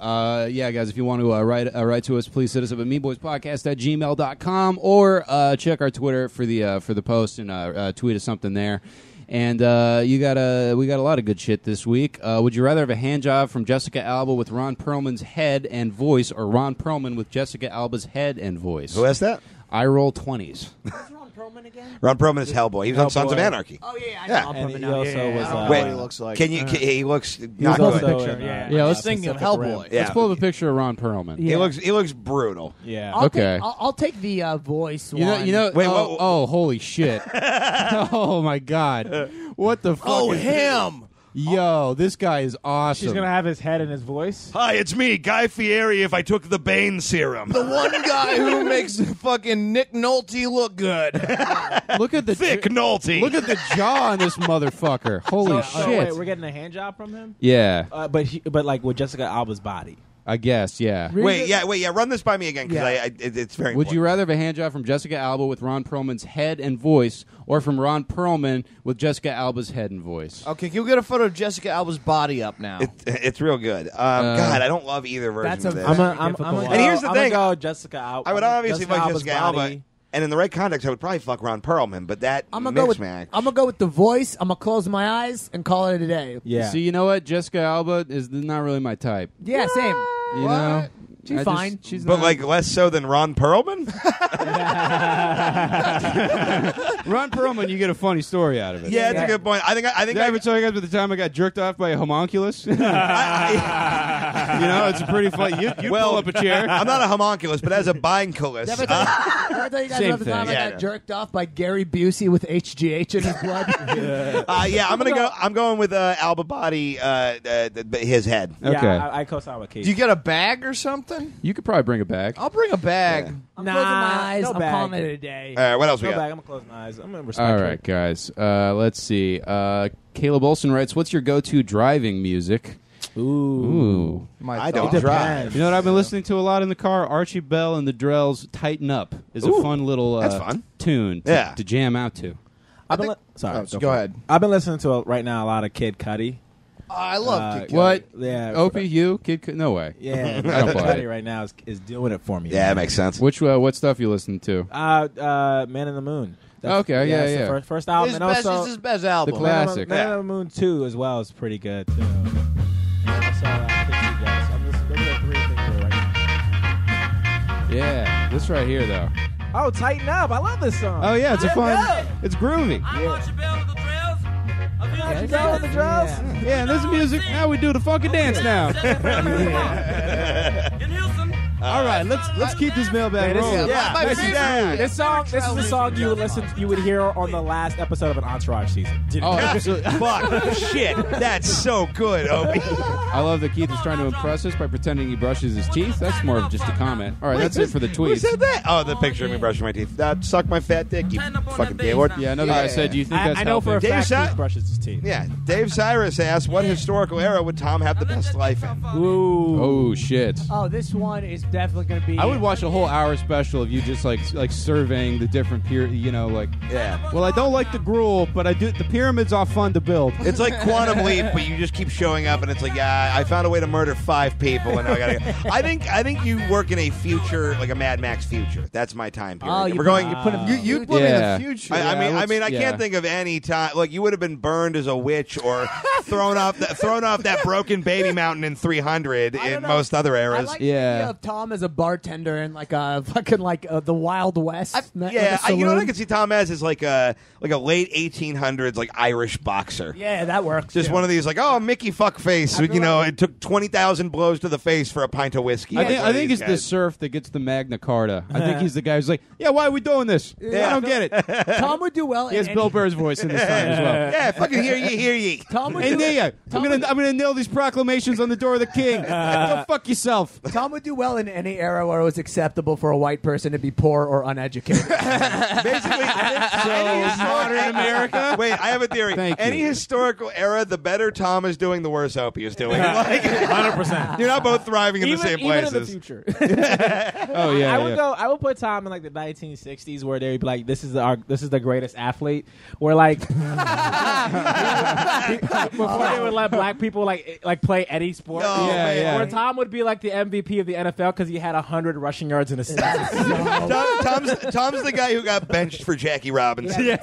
Yeah, guys, if you want to write to us, please hit us up at meanboyspodcast@gmail.com or check our Twitter for the post and tweet us something there. And we got a lot of good shit this week. Would you rather have a hand job from Jessica Alba with Ron Perlman's head and voice, or Ron Perlman with Jessica Alba's head and voice? Who has that? I roll 20s. Who's Ron Perlman again? Ron Perlman is Hellboy. He was on Sons of Hellboy. Anarchy. Oh yeah, I Yeah. know Ron And Perlman he now. also Yeah, was. yeah, yeah. Wait, what he looks like. Can you? He looks He not was good. also in, Yeah, let's thinking of Pacific Hellboy. Rim. Yeah. Let's pull up a picture of Ron Perlman. Yeah. He looks brutal. Yeah. Okay. I'll take the voice one. You know. Wait, oh, what- oh, holy shit! Oh my god! What the fuck? Oh, is him. Yo, this guy is awesome. She's gonna have his head and his voice. Hi, it's me, Guy Fieri. If I took the Bane serum, The one guy who makes fucking Nick Nolte look good. Look at the Thick Nolte. Look at the jaw on this motherfucker. Holy So, shit. wait, we're getting a hand job from him. Yeah, But like with Jessica Alba's body. I guess. Yeah. Wait, run this by me again because it's very. Would you important. rather have a hand job from Jessica Alba with Ron Perlman's head and voice, or from Ron Perlman with Jessica Alba's head and voice? Okay, can we get a photo of Jessica Alba's body up now? It's real good. God, I don't love either version That's of a this. I'm difficult gonna one. And here's the thing. Go Jessica Alba. I would obviously fuck Alba's Jessica Alba, body. and in the right context, I would probably fuck Ron Perlman. But that I'm gonna go with mismatch. I'm gonna go with the voice. I'm gonna close my eyes and call it a day. Yeah. See, you know what? Jessica Alba is not really my type. Yeah, same. You know? She's I fine. She's but not. like less so than Ron Perlman. Ron Perlman, you get a funny story out of it. Yeah, that's a good point. I think Did I ever tell you guys about the time I got jerked off by a homunculus? You know, it's a pretty fun. You Well, pull up a chair. I'm not a homunculus, but as a binculus. Did I tell you guys Same about the time thing. I got jerked off by Gary Busey with HGH in his blood? I'm going with Alba body, his head. Yeah, Okay. I co-sign with Keith. Do you get a bag or something? You could probably bring it back. I'll bring a bag. I'm Nah, closing my eyes. no I'm bag. calling it a day. All right, what else we Go got? back. I'm gonna close my eyes. I'm gonna respect All her. right, guys. Let's see. Caleb Olson writes, "What's your go-to driving music?" Ooh. I don't drive. You know what I've been listening to a lot in the car? Archie Bell and the Drells' "Tighten Up" is a Ooh, fun little that's fun. tune to jam out to. I've been sorry. Go ahead. I've been listening to right now a lot of Kid Cudi. I love Kid Cudi. What? Yeah. Opie, you? Kid? No way. Yeah. I don't buy Kid it. Cudi right now is doing it for me. Yeah, that man. makes sense. What stuff you listen to? Man in the Moon. Okay, yeah, it's the yeah. First album, His and best, also it's his best album. The classic. Man in the Moon 2 as well is pretty good too. And also, Pixie Dust. Those are the three things that are right now. Yeah, this right here though. Oh, Tighten Up! I love this song. Oh yeah, it's a fun. It's groovy. Yeah, you know the drums. Yeah, and this music. Now we do the funky dance now. All right, let's keep this mailbag This is- rolling. Yeah, my this is favorite. that. This is the song you would hear on the last episode of an Entourage season. Oh, absolutely. Fuck, shit, that's so good, Opie. I love that Keith is trying to impress us by pretending he brushes his teeth. That's more of just a comment. All right, that's it for the Who tweets. said that? Oh, the picture of me brushing my teeth. Suck my fat dick, you fucking gaylord. Yeah, another guy said, "Do you think that's I know for a healthy?" fact Dave Keith brushes his teeth. Yeah, Dave Cyrus asked, what historical era would Tom have the best life in? Ooh. Oh shit! Oh, this one is definitely going to be. I would watch a whole hour special of you just like surveying the different Yeah. Well, I don't like the gruel, but I do. The pyramids are fun to build. It's like Quantum Leap, but you just keep showing up, and it's like, yeah, I found a way to murder 5 people, and now I gotta go. I think you work in a future, like a Mad Max future. That's my time period. Oh, We're you going. put him. You put me in Yeah. the future. I mean, I yeah. can't think of any time. Like you would have been burned as a witch or thrown off that broken baby mountain in 300 I in don't know. most other I eras. like Yeah. the idea of Tom as a bartender in like a fucking the Wild West. Like a You know what I saloon. could see Tom as is like a late 1800s like Irish boxer. Yeah, that works. Just too. one of these like, oh, Mickey fuckface. I feel You know, like- it took 20,000 blows to the face for a pint of whiskey. I think it's the surf that gets the Magna Carta. I think he's the guy who's like, yeah, why are we doing this? I don't get it. Tom would do well. He has in Bill any- Burr's voice in this time as well. Yeah, fucking hear ye. Tom would Hey, do. Nia, I'm gonna nail these proclamations on the door of the king. Go fuck yourself. Tom would do well in any era where it was acceptable for a white person to be poor or uneducated. Basically, Modern America. Wait, I have a theory. Thank Any you. historical era, the better Tom is doing, the worse Opie is doing. Like, 100%. you're not both thriving in the same Even in the places. future. Oh yeah, I would go. I would put Tom in like the 1960s, where they'd be like, "This is the greatest athlete." Where like before they would let black people like play any sport. No, Yeah, man. yeah. Where Tom would be like the MVP of the NFL because he had 100 rushing yards in a season. Tom's the guy who got benched for Jackie Robinson. Yeah,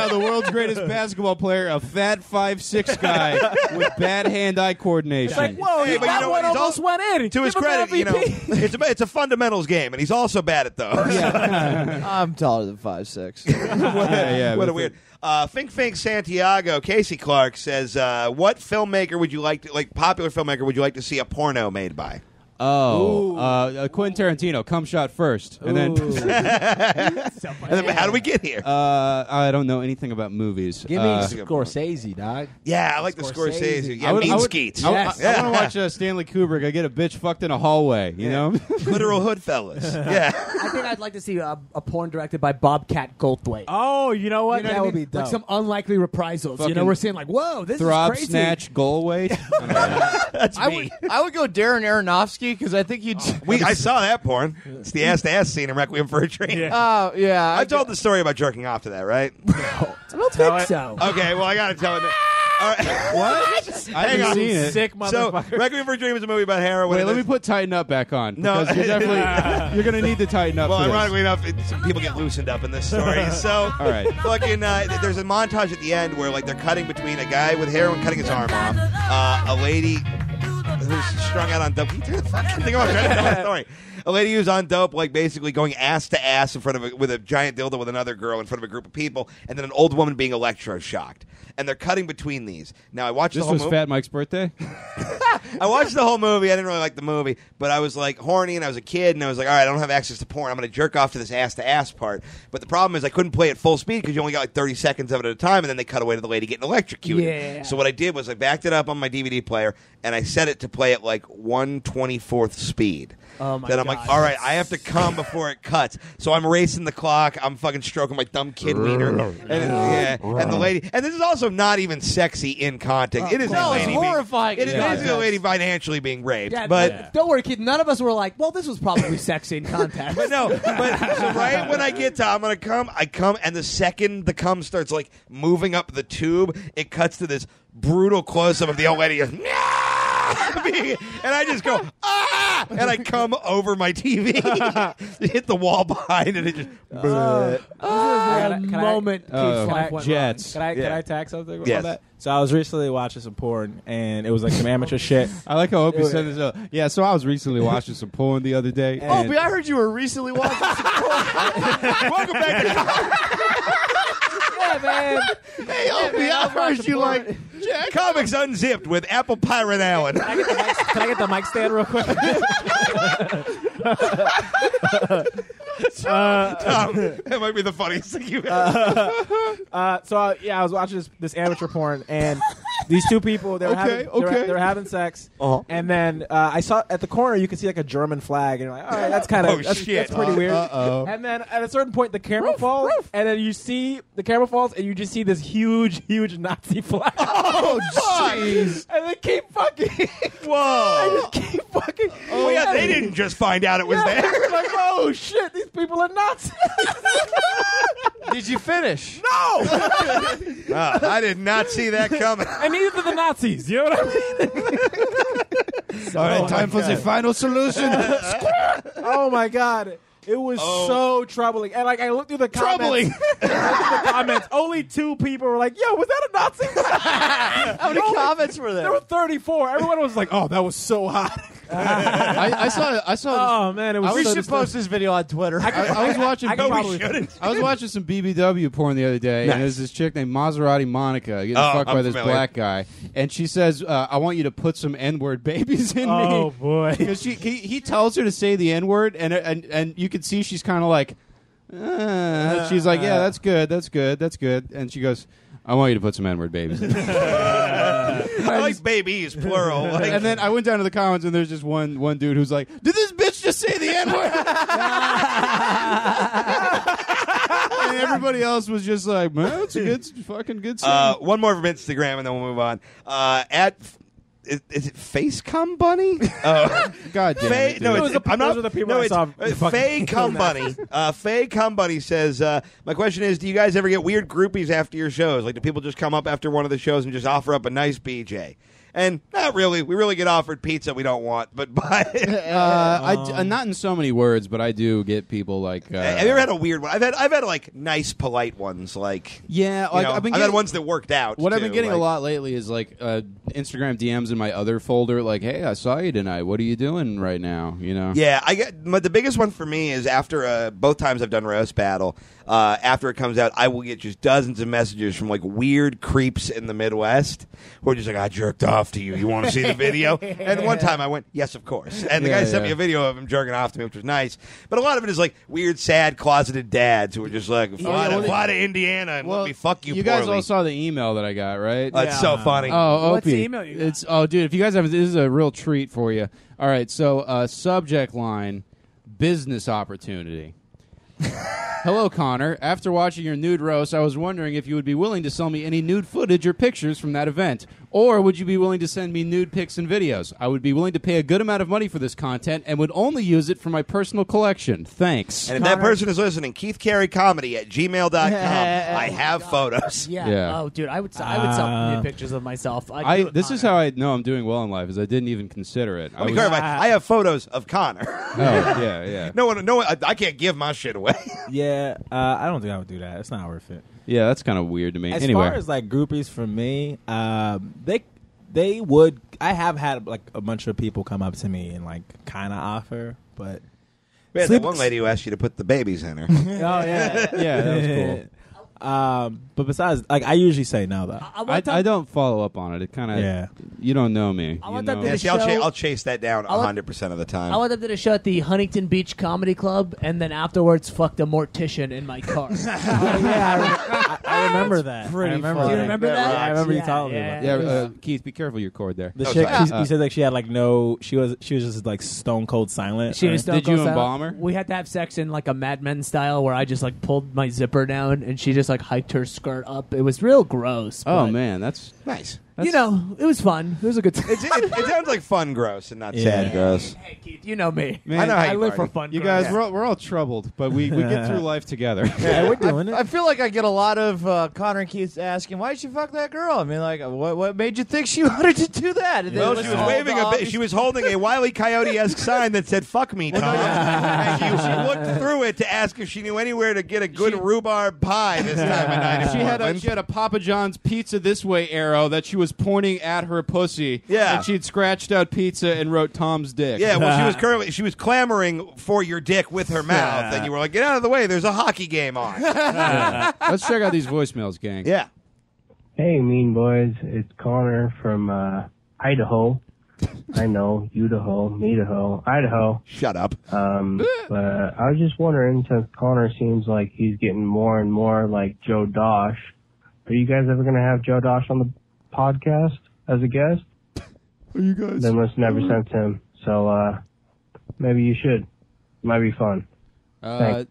the world's greatest basketball player, a fat 5'6" guy with bad hand-eye coordination. Like, whoa, Hey, but you that know one what? He's almost went in. To his Give him credit, you know, MVP. it's a fundamentals game, and he's also bad at those. I'm taller than 5'6". What a weird. Fink Santiago, Casey Clark says, what filmmaker would you like to, like popular filmmaker would you like to see a porno made by? Quentin Tarantino, come shot first, and then And then, how do we get here? I don't know anything about movies. Give me Scorsese, dog. Yeah, I like the Scorsese. Yeah, I would- Mean I would- Skeets. I Yeah. want to watch Stanley Kubrick. I get a bitch fucked in a hallway, you know? Literal hood fellas. Yeah. I think I'd like to see a porn directed by Bobcat Goldthwait. Oh, you know what? You know That what I would mean? be dope. Like some unlikely reprisals. You know, Fucking we're seeing like, whoa, this Throb, is crazy. snatch, goal weight. That's I me. would go Darren Aronofsky because I think he'd. I saw that porn. It's the ass-to-ass scene in Requiem for a Dream. Oh yeah, I've told the story about jerking off to that, right? I don't think so. Okay, well, I got to tell it. All right. What? I Hang haven't on. seen it. Sick So, motherfucker. Requiem for a Dream is a movie about heroin. Wait, and let me there's- put Tighten Up back on. No. Because you're definitely you're going to need to tighten up. Well, for this. ironically enough, some people get loosened up in this story. So, All right. fucking, there's a montage at the end where like they're cutting between a guy with heroin cutting his arm off, a lady who's strung out on dope. Can you turn the fucking thing off? I'm trying to tell my story. A lady who's on dope, like basically going ass to ass in front of with a giant dildo with another girl in front of a group of people, and then an old woman being electroshocked. And they're cutting between these. Now I watched This the whole was movie. Fat Mike's birthday? I watched the whole movie. I didn't really like the movie, but I was like horny and I was a kid and I was like, all right, I don't have access to porn. I'm going to jerk off to this ass to ass part. But the problem is I couldn't play at full speed because you only got like 30 seconds of it at a time, and then they cut away to the lady getting electrocuted. Yeah. So what I did was I backed it up on my DVD player and I set it to play at like 1/24th speed. Oh my Then I'm God. like, all right, I have to come before it cuts. So I'm racing the clock. I'm fucking stroking my dumb kid wiener. And the lady, and this is also not even sexy in context. It is No, a it's lady being- horrifying. It is Yeah. basically a lady financially being raped. Yeah, but don't worry, kid. None of us were like, well, this was probably sexy in context. But no, so right when I get to I'm gonna come, I come, and the second the cum starts like moving up the tube, it cuts to this brutal close up of the old lady. Goes, and I just go ah, and I come over my TV, hit the wall behind, and it just. Moment. Oh, Keith's life went Jets. Can I tag something Yes. about that? So I was recently watching some porn, and it was like some amateur shit. I like how Opie said this. Yeah, so I was recently watching some porn the other day. Oh, and- but I heard you were recently watching. Welcome back to Yeah, man. Hey, Opie, I heard you like Comics Unzipped with Apple Pirate Allen. Can I get the mic stand real quick? Tom, that might be the funniest thing you ever. I was watching this amateur porn, and these two people they were having sex, and then I saw at the corner you can see like a German flag, and you're like, all right, that's kind of that's pretty weird. And then at a certain point the camera falls, and then you see the camera falls, and you just see this huge Nazi flag. Oh, jeez. And they keep fucking. Whoa. They just keep fucking. Oh, yeah, they didn't just find out it was there. Like, oh shit, these people are Nazis. Did you finish? No, I did not see that coming. and neither did the Nazis. You know what I mean? All right, time for the final solution. Oh my god. It was so troubling. And like I looked through the comments. Only 2 people were like, yo, was that a Nazi? How many comments were There there? were 34. Everyone was like, oh, that was so hot. I saw. Oh man, it was We so should post this video on Twitter. I was watching. I could probably I was watching some BBW porn the other day, and there's this chick named Maserati Monica getting fucked I'm by this familiar. black guy, and she says, "I want you to put some N-word babies in Oh me." boy. Because he tells her to say the N-word, and you can see she's kind of like, she's like, "Yeah, that's good, and she goes, "I want you to put some N-word babies in me." I like babies, plural. Like, And then I went down to the comments, and there's just one dude who's like, "Did this bitch just say the N-word?" And everybody else was just like, "Man, it's a fucking good scene." one more from Instagram, and then we'll move on. Is it Face Cum Bunny? Oh, God damn Faye, it, dude. no, Those it's, are the- I'm not. those are the people no, I it's saw Faye fucking Cum Bunny. Faye Cum Bunny says, "My question is, do you guys ever get weird groupies after your shows? Like, do people just come up after one of the shows and just offer up a nice BJ?" And not really. We really get offered pizza we don't want, but buy it. not in so many words, but I do get people like. Have you ever had a weird one? I've had like nice, polite ones. Like Yeah, like I've getting, had ones that worked out. What I've been too, getting a like- lot lately is like Instagram DMs in my other folder, like, "Hey, I saw you tonight. What are you doing right now?" You know? Yeah, I get the biggest one for me is after both times I've done roast battle. after it comes out, I will get just dozens of messages from like weird creeps in the Midwest who are just like, I jerked off to you. You want to see the video? And one time I went, yes, of course. And the guy sent me a video of him jerking off to me, which was nice. But a lot of it is like weird, sad, closeted dads who are just like, fly to Indiana and let me fuck you. You poorly. guys all saw the email that I got, right? It's so funny. Oh, What's the Opey. email you got? It's dude. If you guys have, this is a real treat for you. All right, so subject line: business opportunity. Hello, Connor. After watching your nude roast, I was wondering if you would be willing to sell me any nude footage or pictures from that event. Or would you be willing to send me nude pics and videos? I would be willing to pay a good amount of money for this content and would only use it for my personal collection. Thanks. And if that person is listening, KeithCareyComedy@gmail.com. I have photos. Yeah. Oh, dude, I would sell nude pictures of myself. This is how I know I'm doing well in life, is I didn't even consider it. Let me clarify. I have photos of Connor. Oh, yeah. No one, I can't give my shit away. Yeah, I don't think I would do that. It's not worth it. Yeah, that's kind of weird to me. As anyway. far as like groupies for me, they would. I have had like a bunch of people come up to me and like kind of offer, but We had that one lady who asked you to put the babies in her. oh yeah, yeah, that was cool. But besides, like I usually say no though. I don't follow up on it. It kind of you don't know me. I want you them know? to See, I'll chase that down 100% of the time. I went up to the show at the Huntington Beach Comedy Club, and then afterwards fucked a mortician in my car. I remember that. pretty I remember funny. that. You remember that? Yeah, I remember you Yeah, telling me yeah. about that. Yeah, Keith, be careful your cord there. The Oh, chick, sorry. you said like she had like no. She was just like stone cold silent. She was right? stone Did you cold embalm silent. her? We had to have sex in like a Mad Men style, where I just like pulled my zipper down, and she just like hiked her skirt up. It was real gross. Oh but, man, that's Nice. you know, it was fun. It was a good time. It sounds like fun gross and not sad gross. Hey, Keith, you know me. Man, I know how I you live for party. fun. you gross. guys. We're all troubled, but we get through life together. Yeah, we're doing it. I feel like I get a lot of Connor and Keith asking, "Why did you fuck that girl?" I mean, like, what made you think she wanted to do that? And Well, then she was all waving the she was holding a Wile E. Coyote-esque sign that said "Fuck me, Tom." And she looked through it to ask if she knew anywhere to get a good rhubarb pie this time of night. She had a Papa John's pizza this way arrow that she was pointing at her pussy. Yeah. and she'd scratched out pizza and wrote Tom's dick. Yeah, well, she was clamoring for your dick with her mouth, and you were like, "Get out of the way! There's a hockey game on." Let's check out these voicemails, gang. Yeah. Hey, mean boys. It's Connor from Idaho. I know, Idaho, Idaho. Shut up. But I was just wondering, since Connor seems like he's getting more and more like Joe Dosh, are you guys ever going to have Joe Dosh on the podcast as a guest? Are you guys? Been listening ever since him. So maybe you should. Might be fun.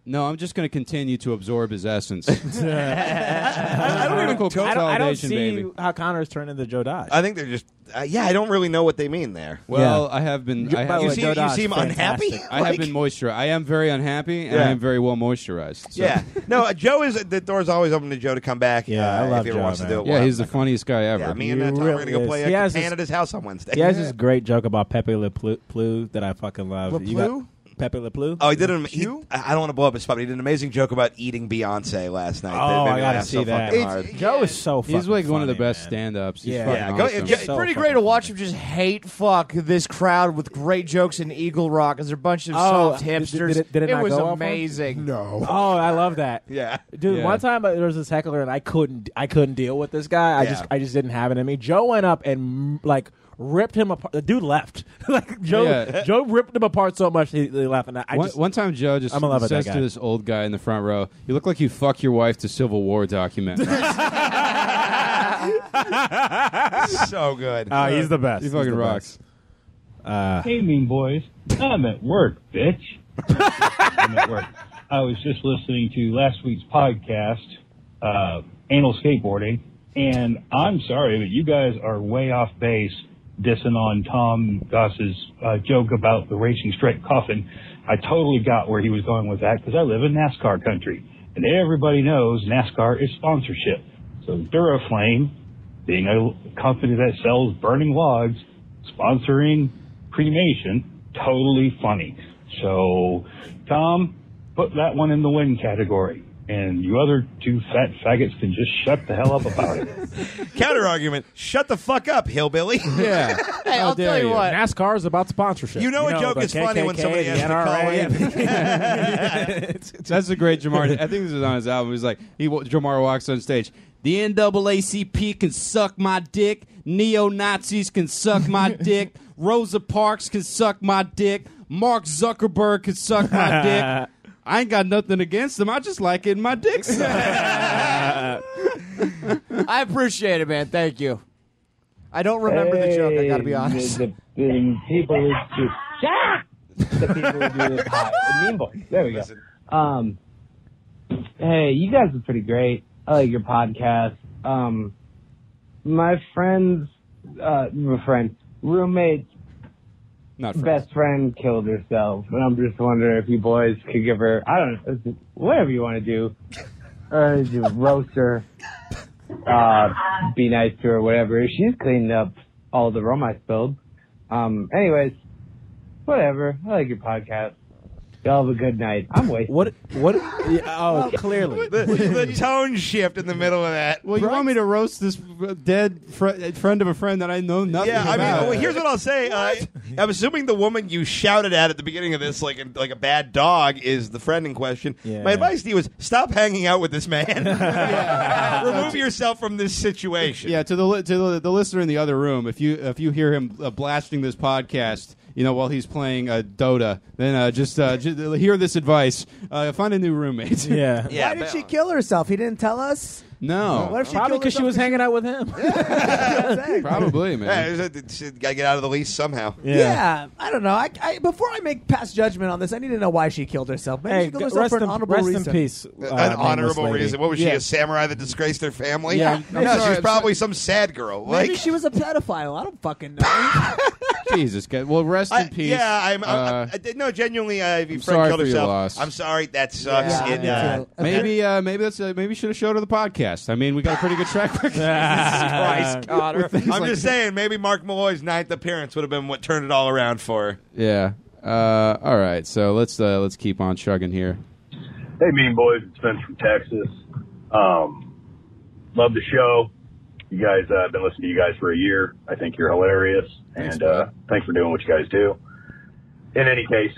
No, I'm just going to continue to absorb his essence. I don't even. Vertical I don't consolidation, see baby. how Connor's turned into Joe Dosh. I think they're just. I don't really know what they mean there. Well, I have been. By the You way, seem- Joe you Dosh, seem unhappy? fantastic. I have been moisturized. I am very unhappy, and Yeah. I am very well moisturized. So. Yeah. No, Joe is. The door's always open to Joe to come back. Yeah, I love if he ever Joe, wants man. to do it. Yeah, We'll he's the have- funniest guy ever. Yeah, me and He Tom are really going to go play is. He has Catan this- at his house on Wednesday. He has this great joke about Pepe Le Pew that I fucking love. You got Pepe Le Pew? Oh, he did an. I don't want to blow up his spot, but he did an amazing joke about eating Beyonce last night. Oh, That made I me gotta laugh see so that. fucking hard. Joe is so fucking He's like one of the funny, best man. stand-ups. He's Yeah. fucking Yeah, go- awesome. if- It's So pretty fucking great to watch funny. him just hate fuck this crowd with great jokes in Eagle Rock because they're a bunch of Oh, soft did hipsters. it not was go off on? amazing. No. Oh, I love that. Yeah. Dude, Yeah. one time there was this heckler and I couldn't deal with this guy. Yeah. I just didn't have it in me. Joe went up and like ripped him apart. The dude left. Like Joe ripped him apart so much he left. And One time, Joe just I'm in love with says that to guy. this old guy in the front row, "You look like you fuck your wife to Civil War documentaries." So good. he's the best. He fucking rocks. Hey, mean boys. I'm at work, bitch. I'm at work. I was just listening to last week's podcast, Anal Skateboarding, and I'm sorry, but you guys are way off base dissing on Tom Goss's joke about the racing straight coffin. I totally got where he was going with that because I live in NASCAR country, and everybody knows NASCAR is sponsorship. So Duraflame, being a company that sells burning logs, sponsoring cremation, totally funny. So, Tom, put that one in the win category. and you other two fat faggots can just shut the hell up about it. Counter argument: shut the fuck up, hillbilly. Yeah. Hey, I'll tell you what. NASCAR is about sponsorship. You know a joke the is funny when KKK, somebody the has to call NRA. in. That's a great Jamar. I think this is on his album. He's like, Jamar walks on stage. The NAACP can suck my dick. Neo-Nazis can suck my dick. Rosa Parks can suck my dick. Mark Zuckerberg can suck my dick. I ain't got nothing against them. I just like it in my dick sucked. I appreciate it, man. Thank you. I don't remember the joke. I got to be honest. The people who do the people who do this. Hi, Mean Boys. There we go. Hey, you guys are pretty great. I like your podcast. My roommate's Not friends. best friend killed herself, and I'm just wondering if you boys could give her, I don't know, whatever you want to do, or do roast her, be nice to her, whatever. She's cleaned up all the rum I spilled. Anyways, whatever. I like your podcast. Y'all have a good night. I'm wasted. What? Oh, clearly. The tone shift in the middle of that. Well, you want me to roast this dead friend of a friend that I know nothing Yeah, I about? mean, well, here's what I'll say. I'm assuming the woman you shouted at the beginning of this, like a bad dog, is the friend in question. Yeah. My advice to you is stop hanging out with this man. Remove yourself from this situation. Yeah, to the listener in the other room, if you hear him blasting this podcast, while he's playing Dota, then just hear this advice: find a new roommate. Yeah. Yeah, Why did she kill herself? He didn't tell us. No, What if she Probably killed because she herself was hanging out with him. probably, man. Got to get out of the lease somehow. Yeah, I don't know. I before I make past judgment on this, I need to know why she killed herself. Maybe Hey, she killed herself for an honorable rest reason. in peace. An nameless honorable lady. reason. What was she, Yeah. a samurai that disgraced her family? Yeah, I'm no, sorry, she's I'm probably some sad girl. Maybe Like, she was a pedophile. I don't fucking know. Jesus, God. Well, rest in peace. Yeah, no, genuinely, if your friend sorry killed for your herself, loss. I'm sorry. That sucks. Yeah, me too. Maybe we should have showed her the podcast. I mean, we got a pretty good track record. Christ, Connor. I'm just saying, maybe Mark Malloy's ninth appearance would have been what turned it all around for her. Yeah. All right. So let's keep on chugging here. Hey, Mean Boys, it's Vince from Texas. Love the show. You guys, I've been listening to you guys for a year. I think you're hilarious, and thanks for doing what you guys do. In any case,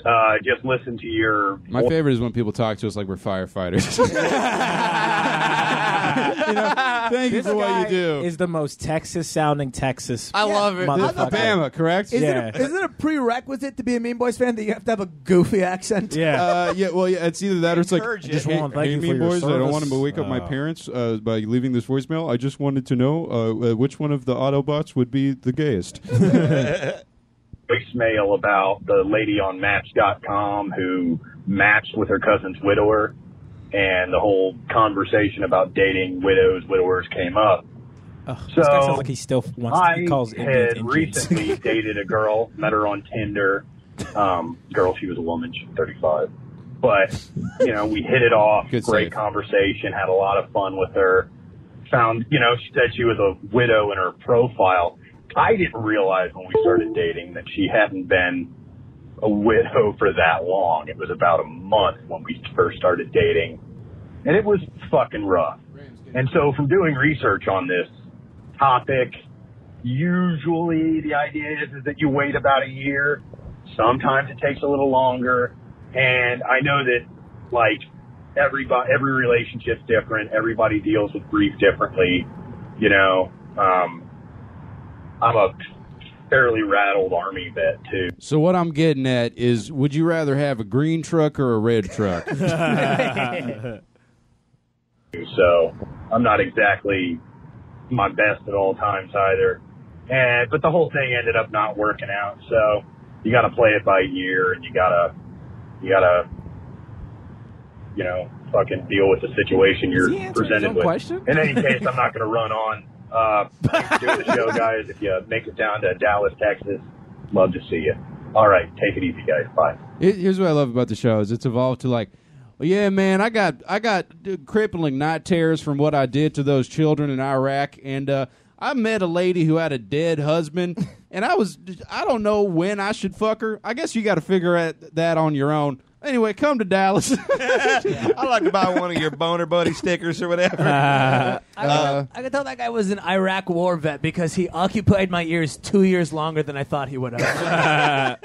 just listen to your... My favorite is when people talk to us like we're firefighters. Thank you This for what guy you do. is the most Texas-sounding Texas. I love it. motherfucker. Alabama, correct? Is Yeah. it a prerequisite to be a Mean Boys fan that you have to have a goofy accent? Yeah. It's either that or it's like, Encourage it. Just want to thank you for Mean your Boys, I don't service. want to wake up my parents by leaving this voicemail. I just wanted to know which one of the Autobots would be the gayest. voicemail about the lady on Match.com who matched with her cousin's widower, and the whole conversation about dating widowers came up. This guy sounds like he still wants. I He calls Indians had Indians. recently dated a girl, met her on Tinder. Girl, she was a woman, she's 35. But, we hit it off, Good great save. conversation, had a lot of fun with her. Found, she said she was a widow in her profile. I didn't realize when we started dating that she hadn't been a widow for that long. It was about a month when we first started dating. And it was fucking rough. And so from doing research on this topic, usually the idea is that you wait about a year. Sometimes it takes a little longer. And I know that, every relationship's different. Everybody deals with grief differently. I'm a fairly rattled Army vet, too. So what I'm getting at is, would you rather have a green truck or a red truck? So I'm not exactly my best at all times either. But the whole thing ended up not working out. So you got to play it by ear, and you gotta, fucking deal with the situation Is he you're answering his presented own with. question? In any case, I'm not going to run on. Thanks for doing the show, guys. If you make it down to Dallas, Texas, love to see you. All right, take it easy, guys. Bye. Here's what I love about the show is it's evolved to well, yeah, man, I got crippling night terrors from what I did to those children in Iraq, and I met a lady who had a dead husband, and I don't know when I should fuck her. I guess you got to figure out that on your own. Anyway, come to Dallas. I'd like to buy one of your boner buddy stickers or whatever. I could tell that guy was an Iraq war vet because he occupied my ears 2 years longer than I thought he would have.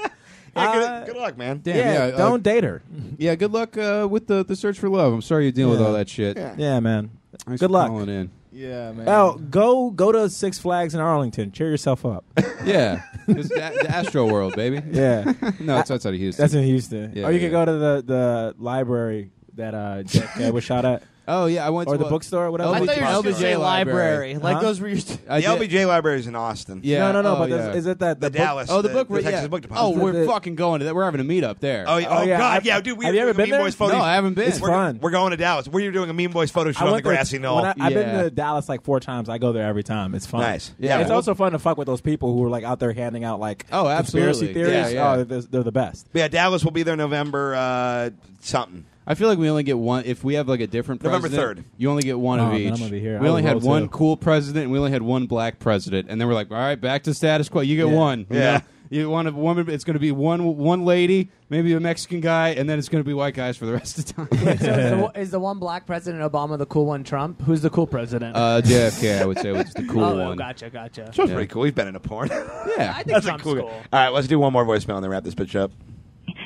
Good luck, man. Damn, don't date her. Yeah, good luck with the search for love. I'm sorry you're dealing with all that shit. Yeah, man. Thanks Good for luck. calling in. Yeah, man. Oh, go to Six Flags in Arlington. Cheer yourself up. Yeah, it's the Astro World, baby. Yeah. No, it's outside of Houston. That's in Houston. Yeah, Or you yeah. could go to the library that JFK was shot at. Oh yeah, I went Or to the bookstore, whatever. LBJ I thought you were just going to say library. library. Like Huh? those were used to... I The did- LBJ Library is in Austin. Yeah, No, oh, but yeah. is it that The book- Dallas. Oh, the book. the Texas yeah. Book Oh, Depository. we're fucking going to that. We're having a meetup there. Oh, yeah, God, I've- dude. We have you ever doing a been Mean there? Boys photo. No, I haven't been. It's fun. We're going to Dallas. We're doing a Mean Boys photo shoot I on the went there- grassy knoll. when I've been Yeah. to Dallas like 4 times. I go there every time. It's fun. Nice. Yeah. It's well- also fun to fuck with those people who are like out there handing out like Oh, conspiracy absolutely. theories. Yeah, yeah. Oh, they're the best. Yeah, Dallas will be there November something. I feel like we only get one. If we have like a different November president, 3rd. you only get one Oh, of then each. I'm gonna be here. We I only will had roll, one too. cool president, and we only had one black president. And then we're like, all right, back to status quo. You get Yeah. one. You Yeah. know? You want a woman. It's going to be one lady, maybe a Mexican guy, and then it's going to be white guys for the rest of the time. So is the one black president Obama the cool one Trump? Who's the cool president? JFK, I would say, was the cool oh, one. gotcha. That's Yeah. pretty cool. He's been in a porn. Yeah. I think That's a Trump's cool. cool. All right, let's do one more voicemail and then wrap this bitch up.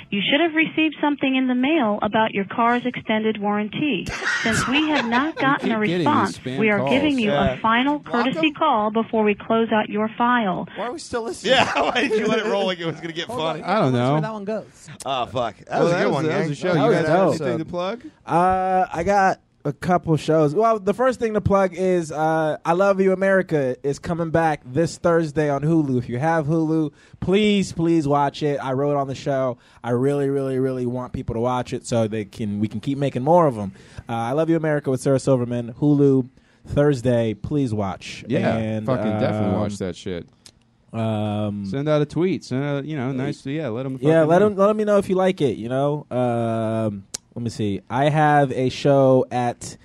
You should have received something in the mail about your car's extended warranty. Since we have not gotten a keep getting these response, spam we are calls. giving you Yeah. a final courtesy call before we close out your file. Why are we still listening? Yeah, why did you let it roll like it was going to get funny? I don't know. Where that one goes. Oh, fuck. That was a good one, That was gang. a show. That You was guys dope. have anything to plug? I got a couple shows. Well, the first thing to plug is I Love You America is coming back this Thursday on Hulu. If you have Hulu, please watch it. I wrote on the show. I really want people to watch it so we can keep making more of them. I Love You America with Sarah Silverman, Hulu, Thursday. Please watch. Yeah, and, fucking definitely watch that shit. Send out a tweet. Send out, nice. Yeah, let them. Yeah, let me know if you like it. Let me see. I have a show at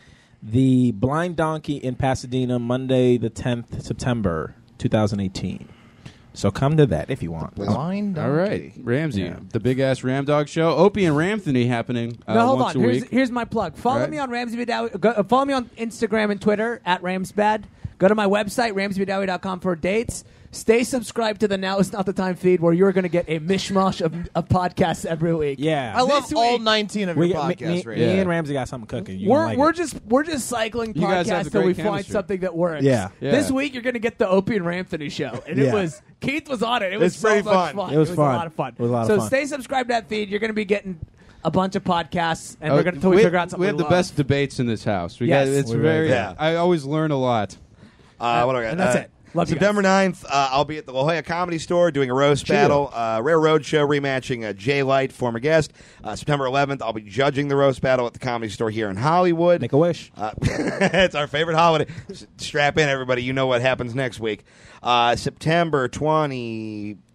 the Blind Donkey in Pasadena, Monday the 10th September 2018. So come to that if you want. Blind All right, Ramsey, the big ass Ram Dog Show. Opie and Ramthony happening No, hold once on. a week. Here's my plug. Follow Right. me on Ramsey Badawi. Follow me on Instagram and Twitter at Ramsbad. Go to my website, ramsbadawi.com for dates. Stay subscribed to the Now Is Not the Time feed where you're going to get a mishmash of podcasts every week. Yeah. I love This all week- 19 of me, your podcasts, me right? and Ramsey got something cooking. You We're gonna we're like it. just cycling You guys have podcasts the till we great find chemistry. something that works. Yeah. This week you're going to get the Opie and Ramthony show, and it Yeah. was Keith was on it. It was It's so pretty much fun. It was a fun. lot of fun. It was a lot of so fun. stay subscribed to that feed. You're going to be getting a bunch of podcasts, and Oh, we're going to figure out something. We have the love. best debates in this house. Yes. It's We very. really do. I always learn a lot. What do I got? And that's it. Love you September 9th, I'll be at the La Jolla Comedy Store doing a roast battle. Rare Road Show rematching Jay Light, former guest. September 11th, I'll be judging the roast battle at the Comedy Store here in Hollywood. Make a wish. It's our favorite holiday. Strap in, everybody. You know what happens next week. September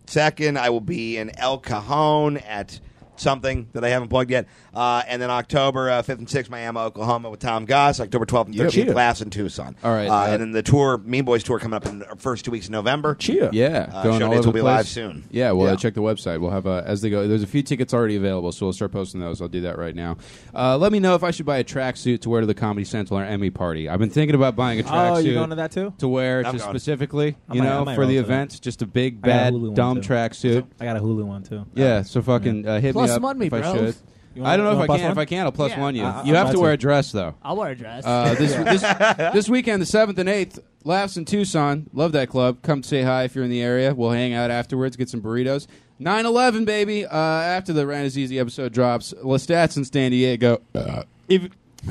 22nd, I will be in El Cajon at something that I haven't plugged yet. And then October 5th and 6th, Miami, Oklahoma with Tom Goss. October 12th and 13th, Laughs in Tucson. All right. And then the tour, Mean Boys tour, coming up in the first 2 weeks of November. Cheer. Yeah, going show all dates over will be the place. live soon. Yeah, well, Yeah. check the website. We'll have as they go. There's a few tickets already available, so we'll start posting those. I'll do that right now. Let me know if I should buy a tracksuit to wear to the Comedy Central or Emmy party. I've been thinking about buying a tracksuit. Oh, you going to that too? To wear I'm just going. specifically, I might for roll the to that. event, just a big, I got a bad, Hulu one, dumb too. tracksuit. I got a Hulu one too. Yeah, so fucking hit Plus me up one me, if I bro. should. You wanna- I don't know you if wanna I plus can. one? If I can, I'll plus Yeah. one you. I'll You have buy to two. wear a dress though. I'll wear a dress. This weekend, the 7th and 8th, Laughs in Tucson. Love that club. Come say hi if you're in the area. We'll hang out afterwards, get some burritos. 9/11, baby. After the Ran is Easy episode drops, Lestat's in San Diego.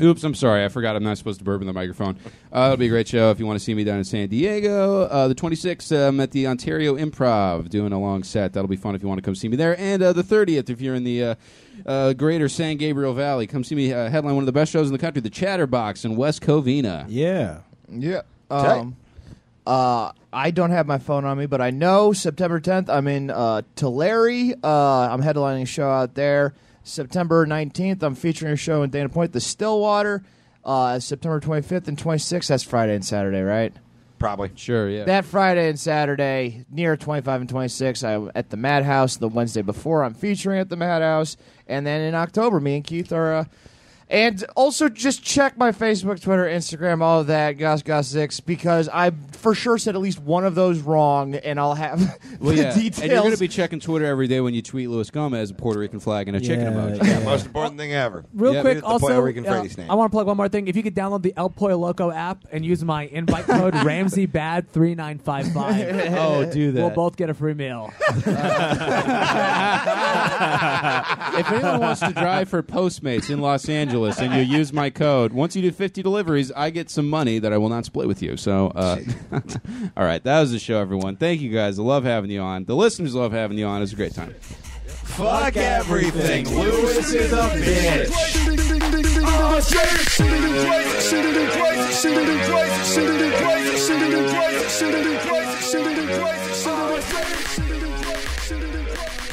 Oops, I'm sorry. I forgot I'm not supposed to burp in the microphone. It'll be a great show if you want to see me down in San Diego. The 26th, I'm at the Ontario Improv doing a long set. That'll be fun if you want to come see me there. And the 30th, if you're in the greater San Gabriel Valley, come see me headline one of the best shows in the country, the Chatterbox in West Covina. Yeah. Yeah. I don't have my phone on me, but I know September 10th I'm in Tulare. I'm headlining a show out there. September 19th, I'm featuring a show in Dana Point, the Stillwater. September 25th and 26th, that's Friday and Saturday, right? Probably. Sure, yeah. That Friday and Saturday, near 25 and 26, I'm at the Madhouse. The Wednesday before, I'm featuring at the Madhouse. And then in October, me and Keith are... and also just check my Facebook, Twitter, Instagram, all of that, Goss6, because I for sure said at least one of those wrong, and I'll have the details. And you're going to be checking Twitter every day when you tweet Luis Gomez a Puerto Rican flag and a chicken emoji. Yeah, most important thing ever. Real quick, The also, Puerto Rican Freddy's name. I want to plug one more thing. If you could download the El Pollo Loco app and use my invite code RamseyBad3955, Oh, do that. we'll both get a free meal. If anyone wants to drive for Postmates in Los Angeles and you use my code, once you do 50 deliveries, I get some money that I will not split with you. So, all right, that was the show, everyone. Thank you guys. I love having you on. The listeners love having you on. It was a great time. Fuck everything. Lewis is a bitch. Crazy.